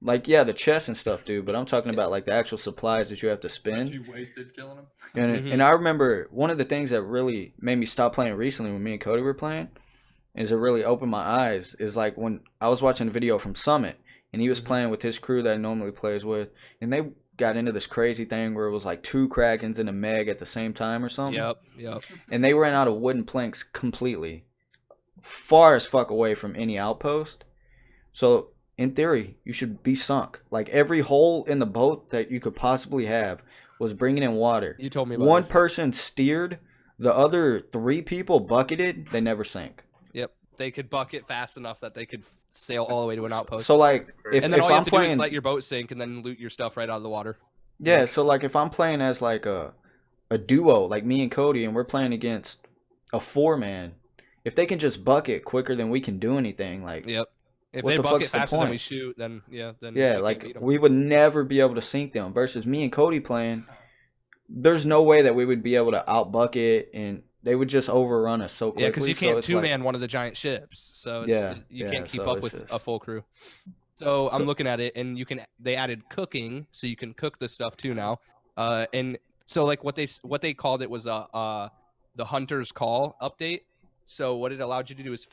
Like the chests and stuff do, but I'm talking about like the actual supplies that you have to spend. You wasted killing them. And I remember one of the things that really made me stop playing recently when me and Cody were playing, is it really opened my eyes, is like when I was watching a video from Summit and he was playing with his crew that he normally plays with, and they got into this crazy thing where it was like 2 Krakens and a Meg at the same time or something. Yep. And they ran out of wooden planks completely, far as fuck away from any outpost. So in theory, you should be sunk. Like every hole in the boat that you could possibly have was bringing in water. You told me about one person steered, the other 3 people bucketed, they never sank. Yep, they could bucket fast enough that they could sail all the way to an outpost. So like, if all you have I'm to playing, do is let your boat sink and then loot your stuff right out of the water. Yeah, so like if I'm playing as like a duo, like me and Cody, and we're playing against a 4-man, if they can just bucket quicker than we can do anything, like Yep. If what they the bucket fuck's the faster than we point? shoot, then Yeah, we can't like beat 'em. we would never be able to sink them. Versus me and Cody playing, there's no way that we would be able to out bucket, and they would just overrun us so quickly. Yeah, because you so can't it's two-man one of the giant ships, so you can't keep so up it's with a just- full crew. So I'm looking at it, and they added cooking, so you can cook the stuff too now. And so like what they called it was the Hunter's Call update. So what it allowed you to do is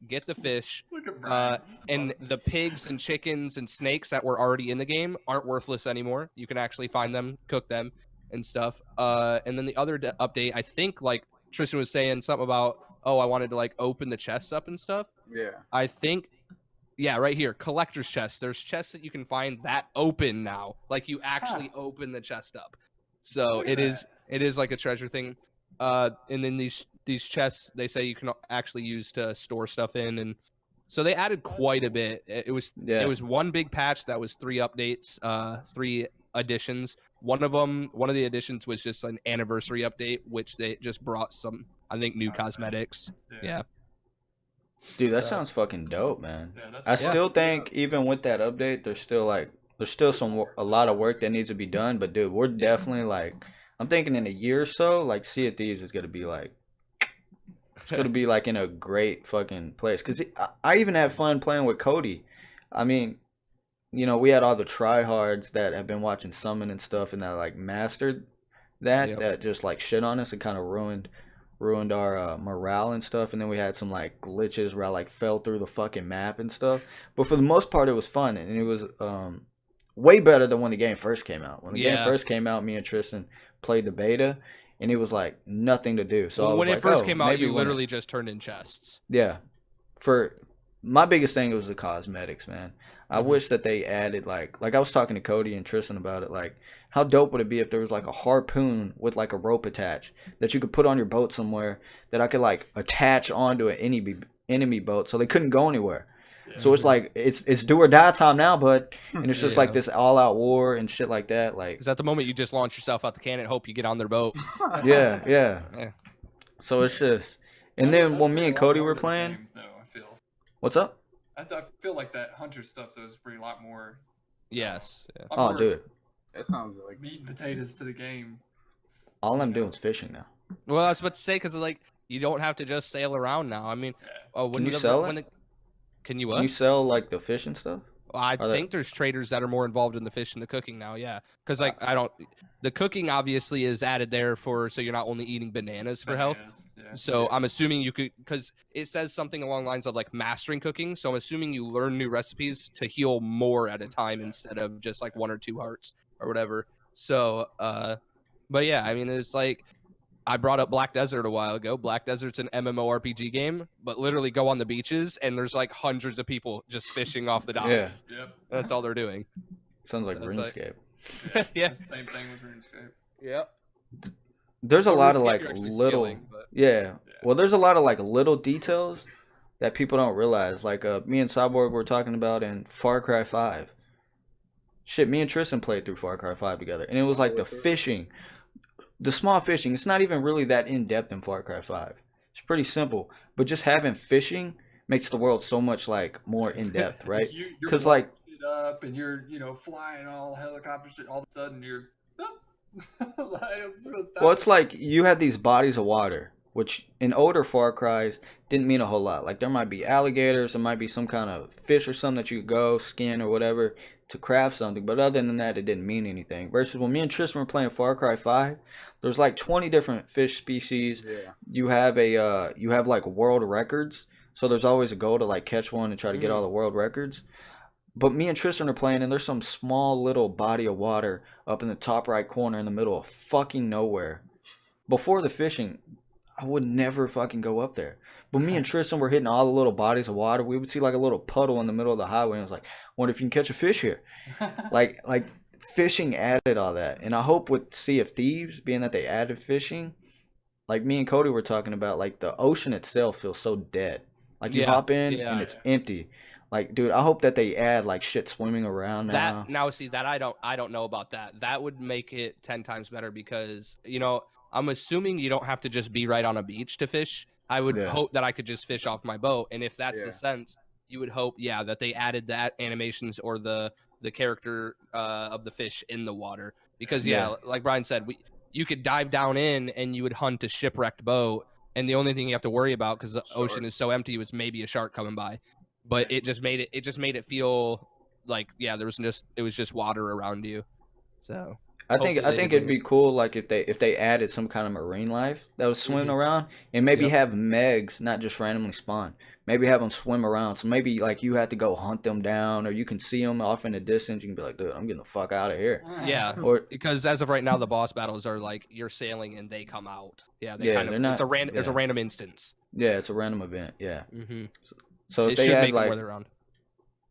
get the fish, Look at Brian. and the pigs and chickens and snakes that were already in the game aren't worthless anymore. You can actually find them, cook them, and stuff. And then the other update, I think, like Tristan was saying something about, I wanted to like open the chests up and stuff. Yeah. I think, yeah, right here, collector's chests. There's chests that you can find that open now. Like you actually open the chest up. So it is like a treasure thing. And then these chests, they say you can actually use to store stuff in, and so they added quite a bit. It was one big patch that was 3 updates, 3 additions. One of the additions was just an anniversary update, which they just brought some, I think, new cosmetics. Yeah. Dude, that sounds fucking dope, man. Yeah, I still think even with that update, there's still a lot of work that needs to be done. But dude, we're definitely like, I'm thinking in a year or so, like Sea of Thieves is gonna be like, it's gonna be like in a great fucking place. Cause I even had fun playing with Cody. I mean, you know, we had all the tryhards that have been watching Summon and stuff, and that like mastered that just like shit on us and kind of ruined our morale and stuff. And then we had some like glitches where I like fell through the fucking map and stuff. But for the most part, it was fun, and it was way better than when the game first came out. When the game first came out, me and Tristan played the beta, and it was like nothing to do. So when it first came out, you maybe literally just turned in chests. Yeah. For my biggest thing was the cosmetics, man. I wish that they added like I was talking to Cody and Tristan about it, like how dope would it be if there was like a harpoon with like a rope attached that you could put on your boat somewhere that I could like attach onto an enemy boat so they couldn't go anywhere. Yeah. So it's like it's do or die time now, but and it's just like this all out war and shit like that. Like, because at the moment you just launch yourself out the cannon and hope you get on their boat. yeah. So it's just, and then when me and Cody were playing, game, though, I feel. What's up? I feel like that hunter stuff though is pretty a lot more. Yes. Yeah. Oh, dude, that sounds like meat and potatoes to the game. All I'm doing is fishing now. Well, I was about to say, because like you don't have to just sail around now. I mean, can you sell it? Can you what? Can you sell like the fish and stuff? Well, I think there's traders that are more involved in the fish and the cooking now. Yeah, because like the cooking obviously is added there so you're not only eating bananas for health. Yeah. So I'm assuming you could, because it says something along the lines of like mastering cooking. So I'm assuming you learn new recipes to heal more at a time instead of just like 1 or 2 hearts or whatever. So, but yeah, I mean, it's like, I brought up Black Desert a while ago. Black Desert's an MMORPG game, but literally go on the beaches and there's like hundreds of people just fishing off the docks. Yeah. Yep. That's all they're doing. Sounds like RuneScape. Yeah. Same thing with RuneScape. Yep. There's a lot of like little skilling, Well, there's a lot of like little details that people don't realize. Like me and Cyborg were talking about in Far Cry 5. Shit, me and Tristan played through Far Cry 5 together, and it was like the fishing, the small fishing. It's not even really that in depth in Far Cry 5. It's pretty simple, but just having fishing makes the world so much like more in depth, right? Because like up and you're flying all helicopters, all of a sudden you're well, it's like you have these bodies of water, which in older Far Cries didn't mean a whole lot. Like there might be alligators, there might be some kind of fish or something that you could go skin or whatever to craft something, but other than that, it didn't mean anything. Versus when me and Tristan were playing Far Cry 5, there's like 20 different fish species. Yeah. You have like world records, so there's always a goal to like catch one and try to get all the world records. But me and Tristan are playing, and there's some small little body of water up in the top right corner in the middle of fucking nowhere. Before the fishing, I would never fucking go up there. But me and Tristan were hitting all the little bodies of water. We would see like a little puddle in the middle of the highway, and I was like, wonder if you can catch a fish here. like fishing added all that. And I hope with Sea of Thieves, being that they added fishing, like me and Cody were talking about, like the ocean itself feels so dead. Like you hop in and it's empty. Like, dude, I hope that they add like shit swimming around now. See that I don't know about that. That would make it 10 times better because I'm assuming you don't have to just be right on a beach to fish. I would hope that I could just fish off my boat, and if that's the sense, you would hope, that they added that animations or the character of the fish in the water, because like Brian said, you could dive down in and you would hunt a shipwrecked boat, and the only thing you have to worry about, because the ocean is so empty, was maybe a shark coming by. But it just made it feel like it was just water around you. So I think it'd be cool, like if they added some kind of marine life that was swimming around, and maybe have Megs not just randomly spawn. Maybe have them swim around. So maybe like you have to go hunt them down, or you can see them off in the distance. You can be like, dude, I'm getting the fuck out of here. Yeah, or because as of right now, the boss battles are like you're sailing and they come out. Yeah, it's a random. There's a random instance. Yeah, it's a random event. Yeah. So if they had like,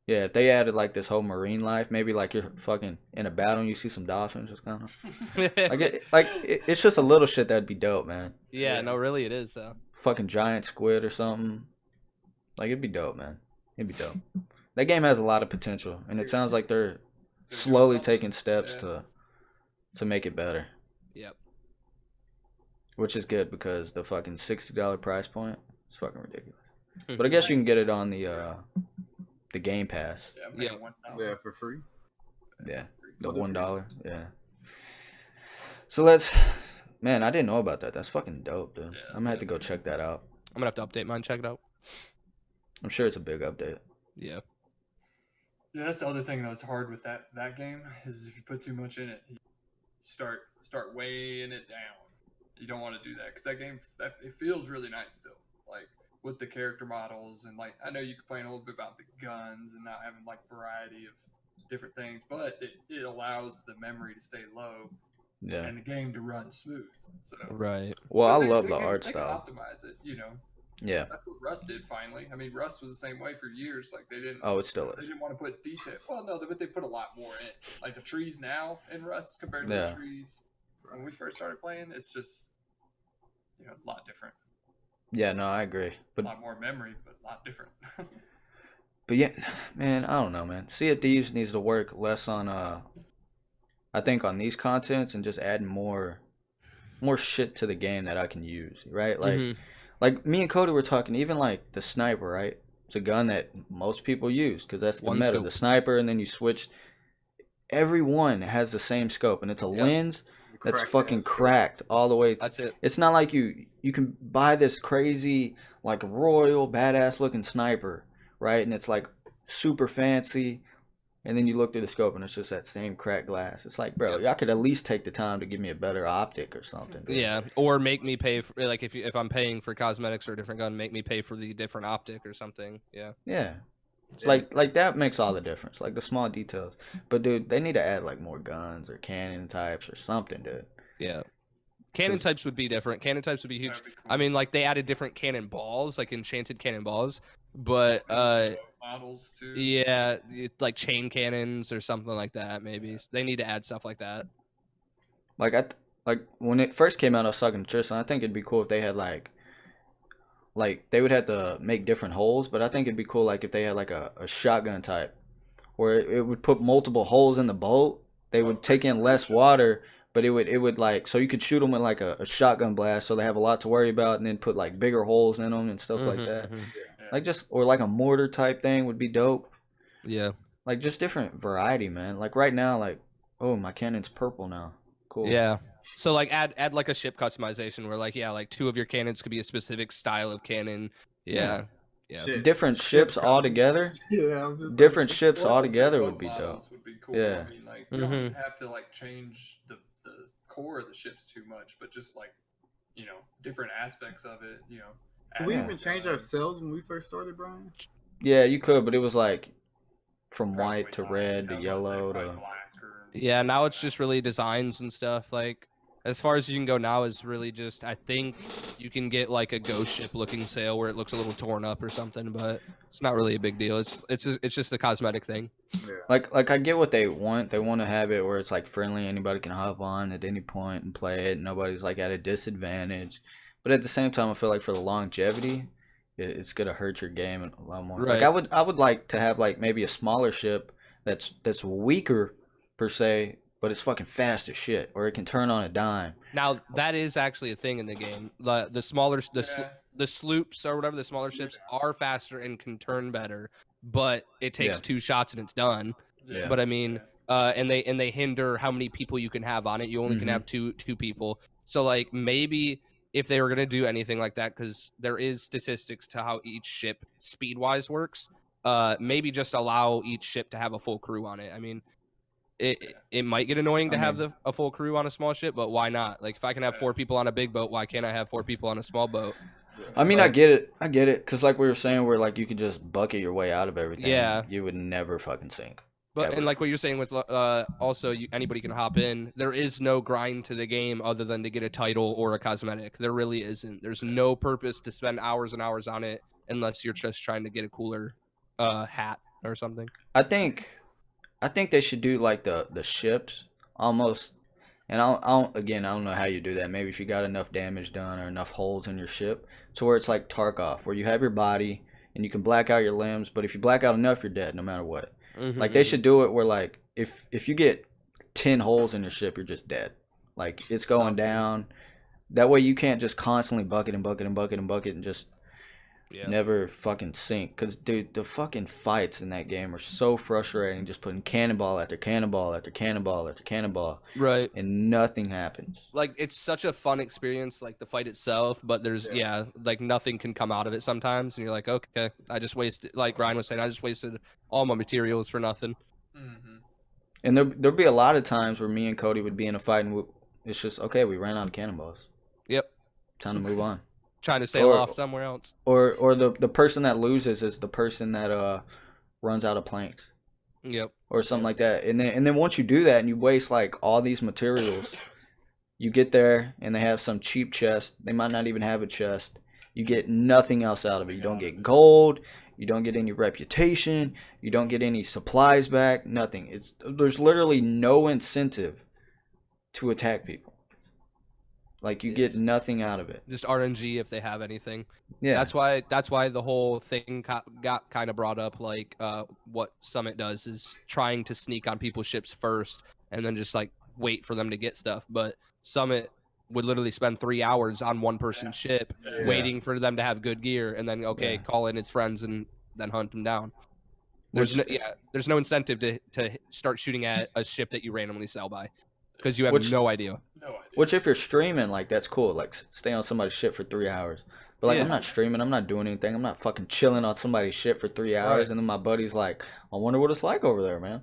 if they added like this whole marine life, maybe like you're fucking in a battle and you see some dolphins, just kind of it's just a little shit that'd be dope, man. Yeah, no, really, it is though. Fucking giant squid or something. Like, it'd be dope, man. It'd be dope. That game has a lot of potential, and it sounds like they're slowly taking steps to make it better. Yep. Which is good, because the fucking $60 price point is fucking ridiculous. But I guess you can get it on the Game Pass. Yeah, for free. Yeah, the $1. Yeah. So let's, man, I didn't know about that. That's fucking dope, dude. I'm gonna have to go check that out. I'm gonna have to update mine. Check it out. I'm sure it's a big update. Yeah. Yeah, that's the other thing that's hard with that game, is if you put too much in it, you start weighing it down. You don't want to do that, because that game, it feels really nice still, like with the character models, and like I know you complain a little bit about the guns and not having like variety of different things, but it allows the memory to stay low. Yeah. And the game to run smooth. So right. Well, I love the art style. They can optimize it, Yeah. That's what Rust did finally. I mean, Rust was the same way for years. Like they didn't. Oh, it still is. They didn't want to put detail. Well, no, but they put a lot more in it. Like the trees now in Rust compared to the trees when we first started playing, it's just a lot different. Yeah, no, I agree. But a lot more memory, but a lot different. But yeah, man, I don't know, man. Sea of Thieves needs to work less on I think on these contents, and just add more shit to the game that I can use, right? Like like me and Cody were talking, even like the sniper, right? It's a gun that most people use because that's the meta. The sniper, and then you switch. Everyone has the same scope, and it's a lens that's fucking cracked all the way. That's it. It's not like you can buy this crazy, like, royal, badass looking sniper, right? And it's like super fancy. And then you look through the scope and it's just that same cracked glass. It's like, bro, y'all could at least take the time to give me a better optic or something. Dude. Yeah, or make me pay for, like, if I'm paying for cosmetics or a different gun, make me pay for the different optic or something. Yeah. Yeah. Like that makes all the difference. Like the small details. But dude, they need to add like more guns or cannon types or something, dude. Yeah. Cannon types would be different. Cannon types would be huge. I mean, like, they added different cannon balls, like enchanted cannon balls, but models too. Yeah, like chain cannons or something like that. Maybe they need to add stuff like that. Like when it first came out, I was talking to Triston. I think it'd be cool if they had like they would have to make different holes, but I think it'd be cool like if they had like a shotgun type, where it would put multiple holes in the bolt. They would take in less water. But it would like, so you could shoot them with like a shotgun blast, so they have a lot to worry about, and then put like bigger holes in them and stuff like that. Like or like a mortar type thing would be dope. Yeah. Like just different variety, man. Like right now, like, oh, my cannon's purple now. Cool. Yeah. So like add like a ship customization where like like 2 of your cannons could be a specific style of cannon. Yeah. Different ships all together. Different ships all together would be dope. Would be cool. Yeah. I mean, like, you don't have to like change the core of the ships too much, but just like, different aspects of it, Could we even change ourselves when we first started, Brian? Yeah, you could, but it was like from white to red to yellow to black. Yeah, now it's just really designs and stuff. Like, as far as you can go now is really just, I think you can get like a ghost ship looking sail where it looks a little torn up or something, but it's not really a big deal. It's just a cosmetic thing. Yeah. Like I get what they want. They want to have it where it's like friendly, anybody can hop on at any point and play it. Nobody's like at a disadvantage. But at the same time, I feel like for the longevity, it's gonna hurt your game a lot more. Right. Like I would like to have like maybe a smaller ship that's weaker per se, but it's fucking fast as shit, or it can turn on a dime. Now that is actually a thing in the game. The smaller the sloops or whatever, the smaller ships are faster and can turn better, but it takes 2 shots and it's done. Yeah. But I mean, and they hinder how many people you can have on it. You only can have two people. So like maybe if they were gonna do anything like that, because there is statistics to how each ship speed wise works, maybe just allow each ship to have a full crew on it. I mean, it might get annoying to have a full crew on a small ship, but why not? Like if I can have 4 people on a big boat, why can't I have 4 people on a small boat? I mean, I get it, because like we were saying, where like you could just bucket your way out of everything. Yeah, you would never fucking sink. But and like what you're saying with also anybody can hop in. There is no grind to the game other than to get a title or a cosmetic. There really isn't. There's no purpose to spend hours and hours on it unless you're just trying to get a cooler hat or something. I think they should do like the ships almost. And I don't know how you do that. Maybe if you got enough damage done or enough holes in your ship, to where it's like Tarkov, where you have your body and you can black out your limbs, but if you black out enough, you're dead no matter what. Like they should do it where like if you get 10 holes in your ship, you're just dead. Like it's going down. That way you can't just constantly bucket and just never fucking sink. Cause dude, the fucking fights in that game are so frustrating. Just putting cannonball after cannonball after cannonball after cannonball. Right. And nothing happens. Like it's such a fun experience, like the fight itself, but there's like nothing can come out of it sometimes, and you're like, okay, I just wasted. Like Ryan was saying, I just wasted all my materials for nothing. And there'll be a lot of times where me and Cody would be in a fight, and it's just okay. We ran out of cannonballs. Yep. Time to move on. Trying to sail off somewhere else. Or the person that loses is the person that runs out of planks. Yep. Or something like that. And then once you do that and you waste like all these materials, you get there and they have some cheap chest. They might not even have a chest. You get nothing else out of it. You don't get gold. You don't get any reputation. You don't get any supplies back. Nothing. There's literally no incentive to attack people. Like you get nothing out of it. Just RNG if they have anything. Yeah. That's why the whole thing got kind of brought up. Like what Summit does is trying to sneak on people's ships first, and then just like wait for them to get stuff. But Summit would literally spend 3 hours on one person's ship, waiting for them to have good gear, and then call in his friends and then hunt them down. There's no incentive to start shooting at a ship that you randomly sell by, because you have no idea. Which if you're streaming, like that's cool. Like stay on somebody's ship for 3 hours. But like I'm not streaming, I'm not doing anything. I'm not fucking chilling on somebody's ship for 3 hours, and then my buddy's like, I wonder what it's like over there, man.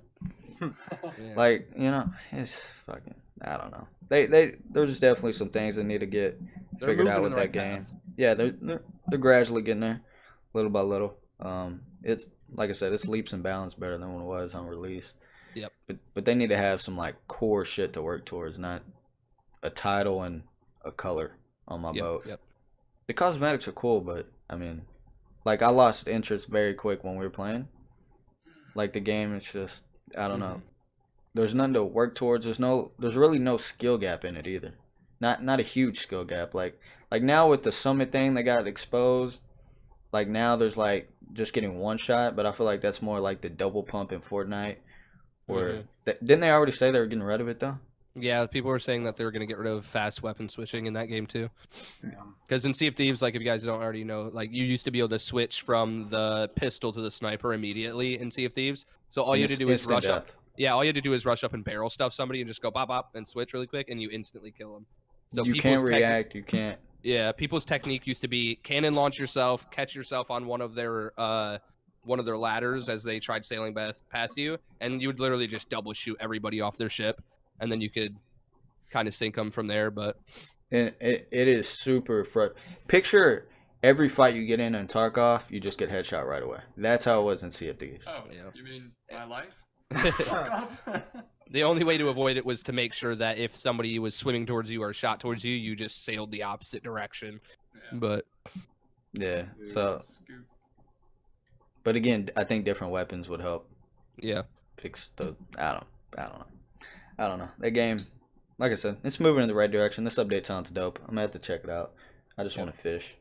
Like, you know, it's fucking, I don't know. There's definitely some things that need to get figured out with that game. Yeah, they're gradually getting there, little by little. It's like I said, it's leaps and bounds better than when it was on release. Yep. But they need to have some like core shit to work towards, not a title and a color on my boat. Yep. The cosmetics are cool, but I mean, like I lost interest very quick when we were playing. Like the game is just, I don't know. There's nothing to work towards. There's really no skill gap in it either. Not a huge skill gap. Like now with the Summit thing that got exposed, like now there's like just getting one shot, but I feel like that's more like the double pump in Fortnite. Or didn't they already say they were getting rid of it though? Yeah, people were saying that they were going to get rid of fast weapon switching in that game too. Because in Sea of Thieves, like if you guys don't already know, like you used to be able to switch from the pistol to the sniper immediately in Sea of Thieves. So all you had to do is rush up. Yeah, all you had to do is rush up and barrel stuff somebody and just go bop bop and switch really quick, and you instantly kill them. So you can't react. You can't. Yeah, people's technique used to be cannon launch yourself, catch yourself on one of their ladders as they tried sailing past you, and you would literally just double shoot everybody off their ship, and then you could kind of sink them from there. But it is super picture every fight you get in Tarkov, you just get headshot right away. That's how it was in Sea of Thieves. Oh, yeah. You mean my life? The only way to avoid it was to make sure that if somebody was swimming towards you or shot towards you, you just sailed the opposite direction. Yeah. But yeah, so. But again, I think different weapons would help. Yeah. Fix the. I don't know. That game, like I said, it's moving in the right direction. This update sounds dope. I'm gonna have to check it out. I just want to fish.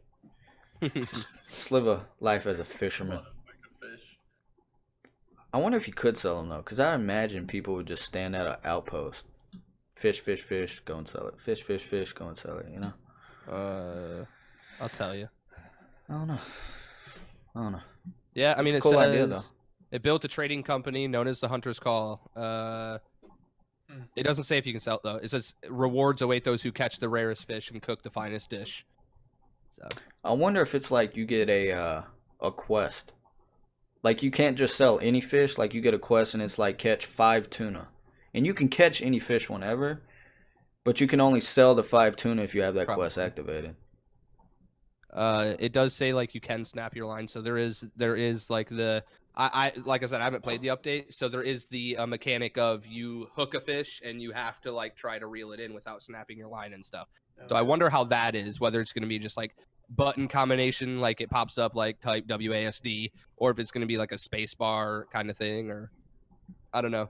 Just live a life as a fisherman. I wonder if you could sell them though, because I imagine people would just stand at an outpost, fish, go and sell it. Fish, go and sell it. You know. I'll tell you. I don't know. Yeah, I mean, a cool idea though. It built a trading company known as the Hunter's Call. It doesn't say if you can sell it though. It says rewards await those who catch the rarest fish and cook the finest dish. So. I wonder if it's like you get a quest. Like you can't just sell any fish. Like you get a quest and it's like catch 5 tuna, and you can catch any fish whenever, but you can only sell the 5 tuna if you have that quest activated. It does say like you can snap your line, so there is like the like I said, I haven't played the update, so there is the mechanic of you hook a fish and you have to like try to reel it in without snapping your line and stuff. So I wonder how that is, whether it's going to be just like button combination, like it pops up like type WASD, or if it's going to be like a space bar kind of thing, or I don't know.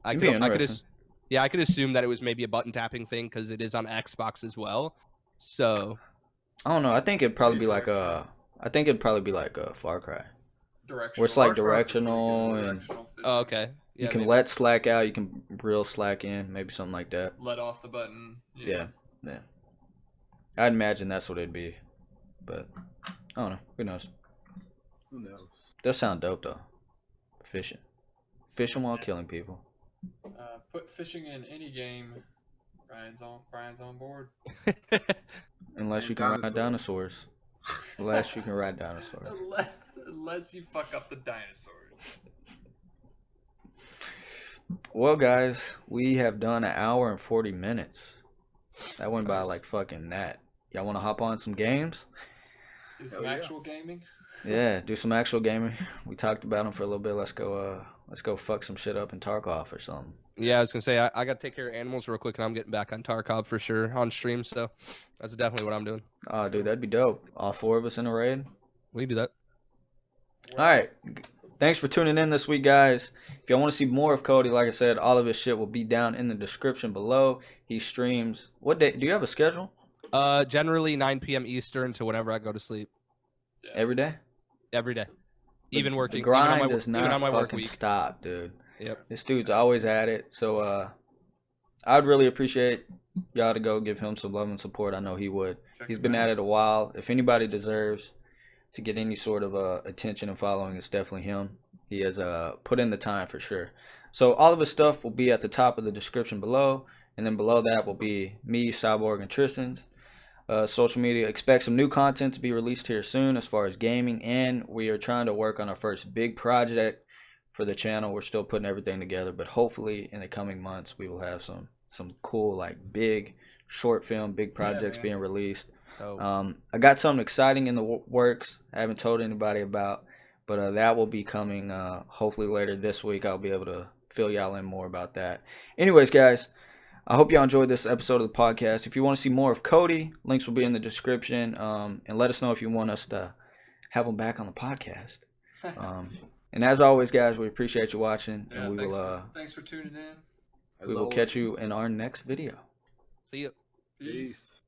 I could assume that it was maybe a button tapping thing because it is on Xbox as well. So I don't know. I think it'd probably be like a Far Cry. Where it's like directional and okay. Yeah, you can let slack out, you can reel slack in, maybe something like that. Let off the button. Yeah. I'd imagine that's what it'd be, but I don't know. Who knows? Does sound dope though. Fishing while killing people. Put fishing in any game. Brian's on board. Unless you can ride dinosaurs. Unless you fuck up the dinosaurs. Well, guys, we have done 1 hour and 40 minutes. That went by like fucking that. Y'all want to hop on some games? Do some actual gaming? Yeah, do some actual gaming. We talked about them for a little bit. Let's go fuck some shit up in Tarkov or something. Yeah, I was gonna say I gotta take care of animals real quick, and I'm getting back on Tarkov for sure on stream. So that's definitely what I'm doing. Oh, dude, that'd be dope. All 4 of us in a raid. We can do that. All right. Thanks for tuning in this week, guys. If y'all want to see more of Cody, like I said, all of his shit will be down in the description below. He streams. What day? Do you have a schedule? Generally 9 p.m. Eastern to whenever I go to sleep. Yeah. Every day? Every day. Even working. The grind even does not fucking stop, dude. Yep. This dude's always at it. So I'd really appreciate y'all to go give him some love and support. I know he would. He's been at it a while. If anybody deserves to get any sort of attention and following, it's definitely him. He has put in the time for sure. So all of his stuff will be at the top of the description below. And then below that will be me, Cyborg, and Triston's social media. Expect some new content to be released here soon as far as gaming. And we are trying to work on our first big project for the channel. We're still putting everything together. But hopefully in the coming months, we will have some cool, like, big short film, big projects being released. Oh. I got something exciting in the works I haven't told anybody about, but that will be coming hopefully later this week. I'll be able to fill y'all in more about that. Anyways, guys, I hope y'all enjoyed this episode of the podcast. If you want to see more of Cody, links will be in the description, and let us know if you want us to have him back on the podcast. And as always, guys, we appreciate you watching, and we will thanks for tuning in. We will catch you in our next video. See you. Peace.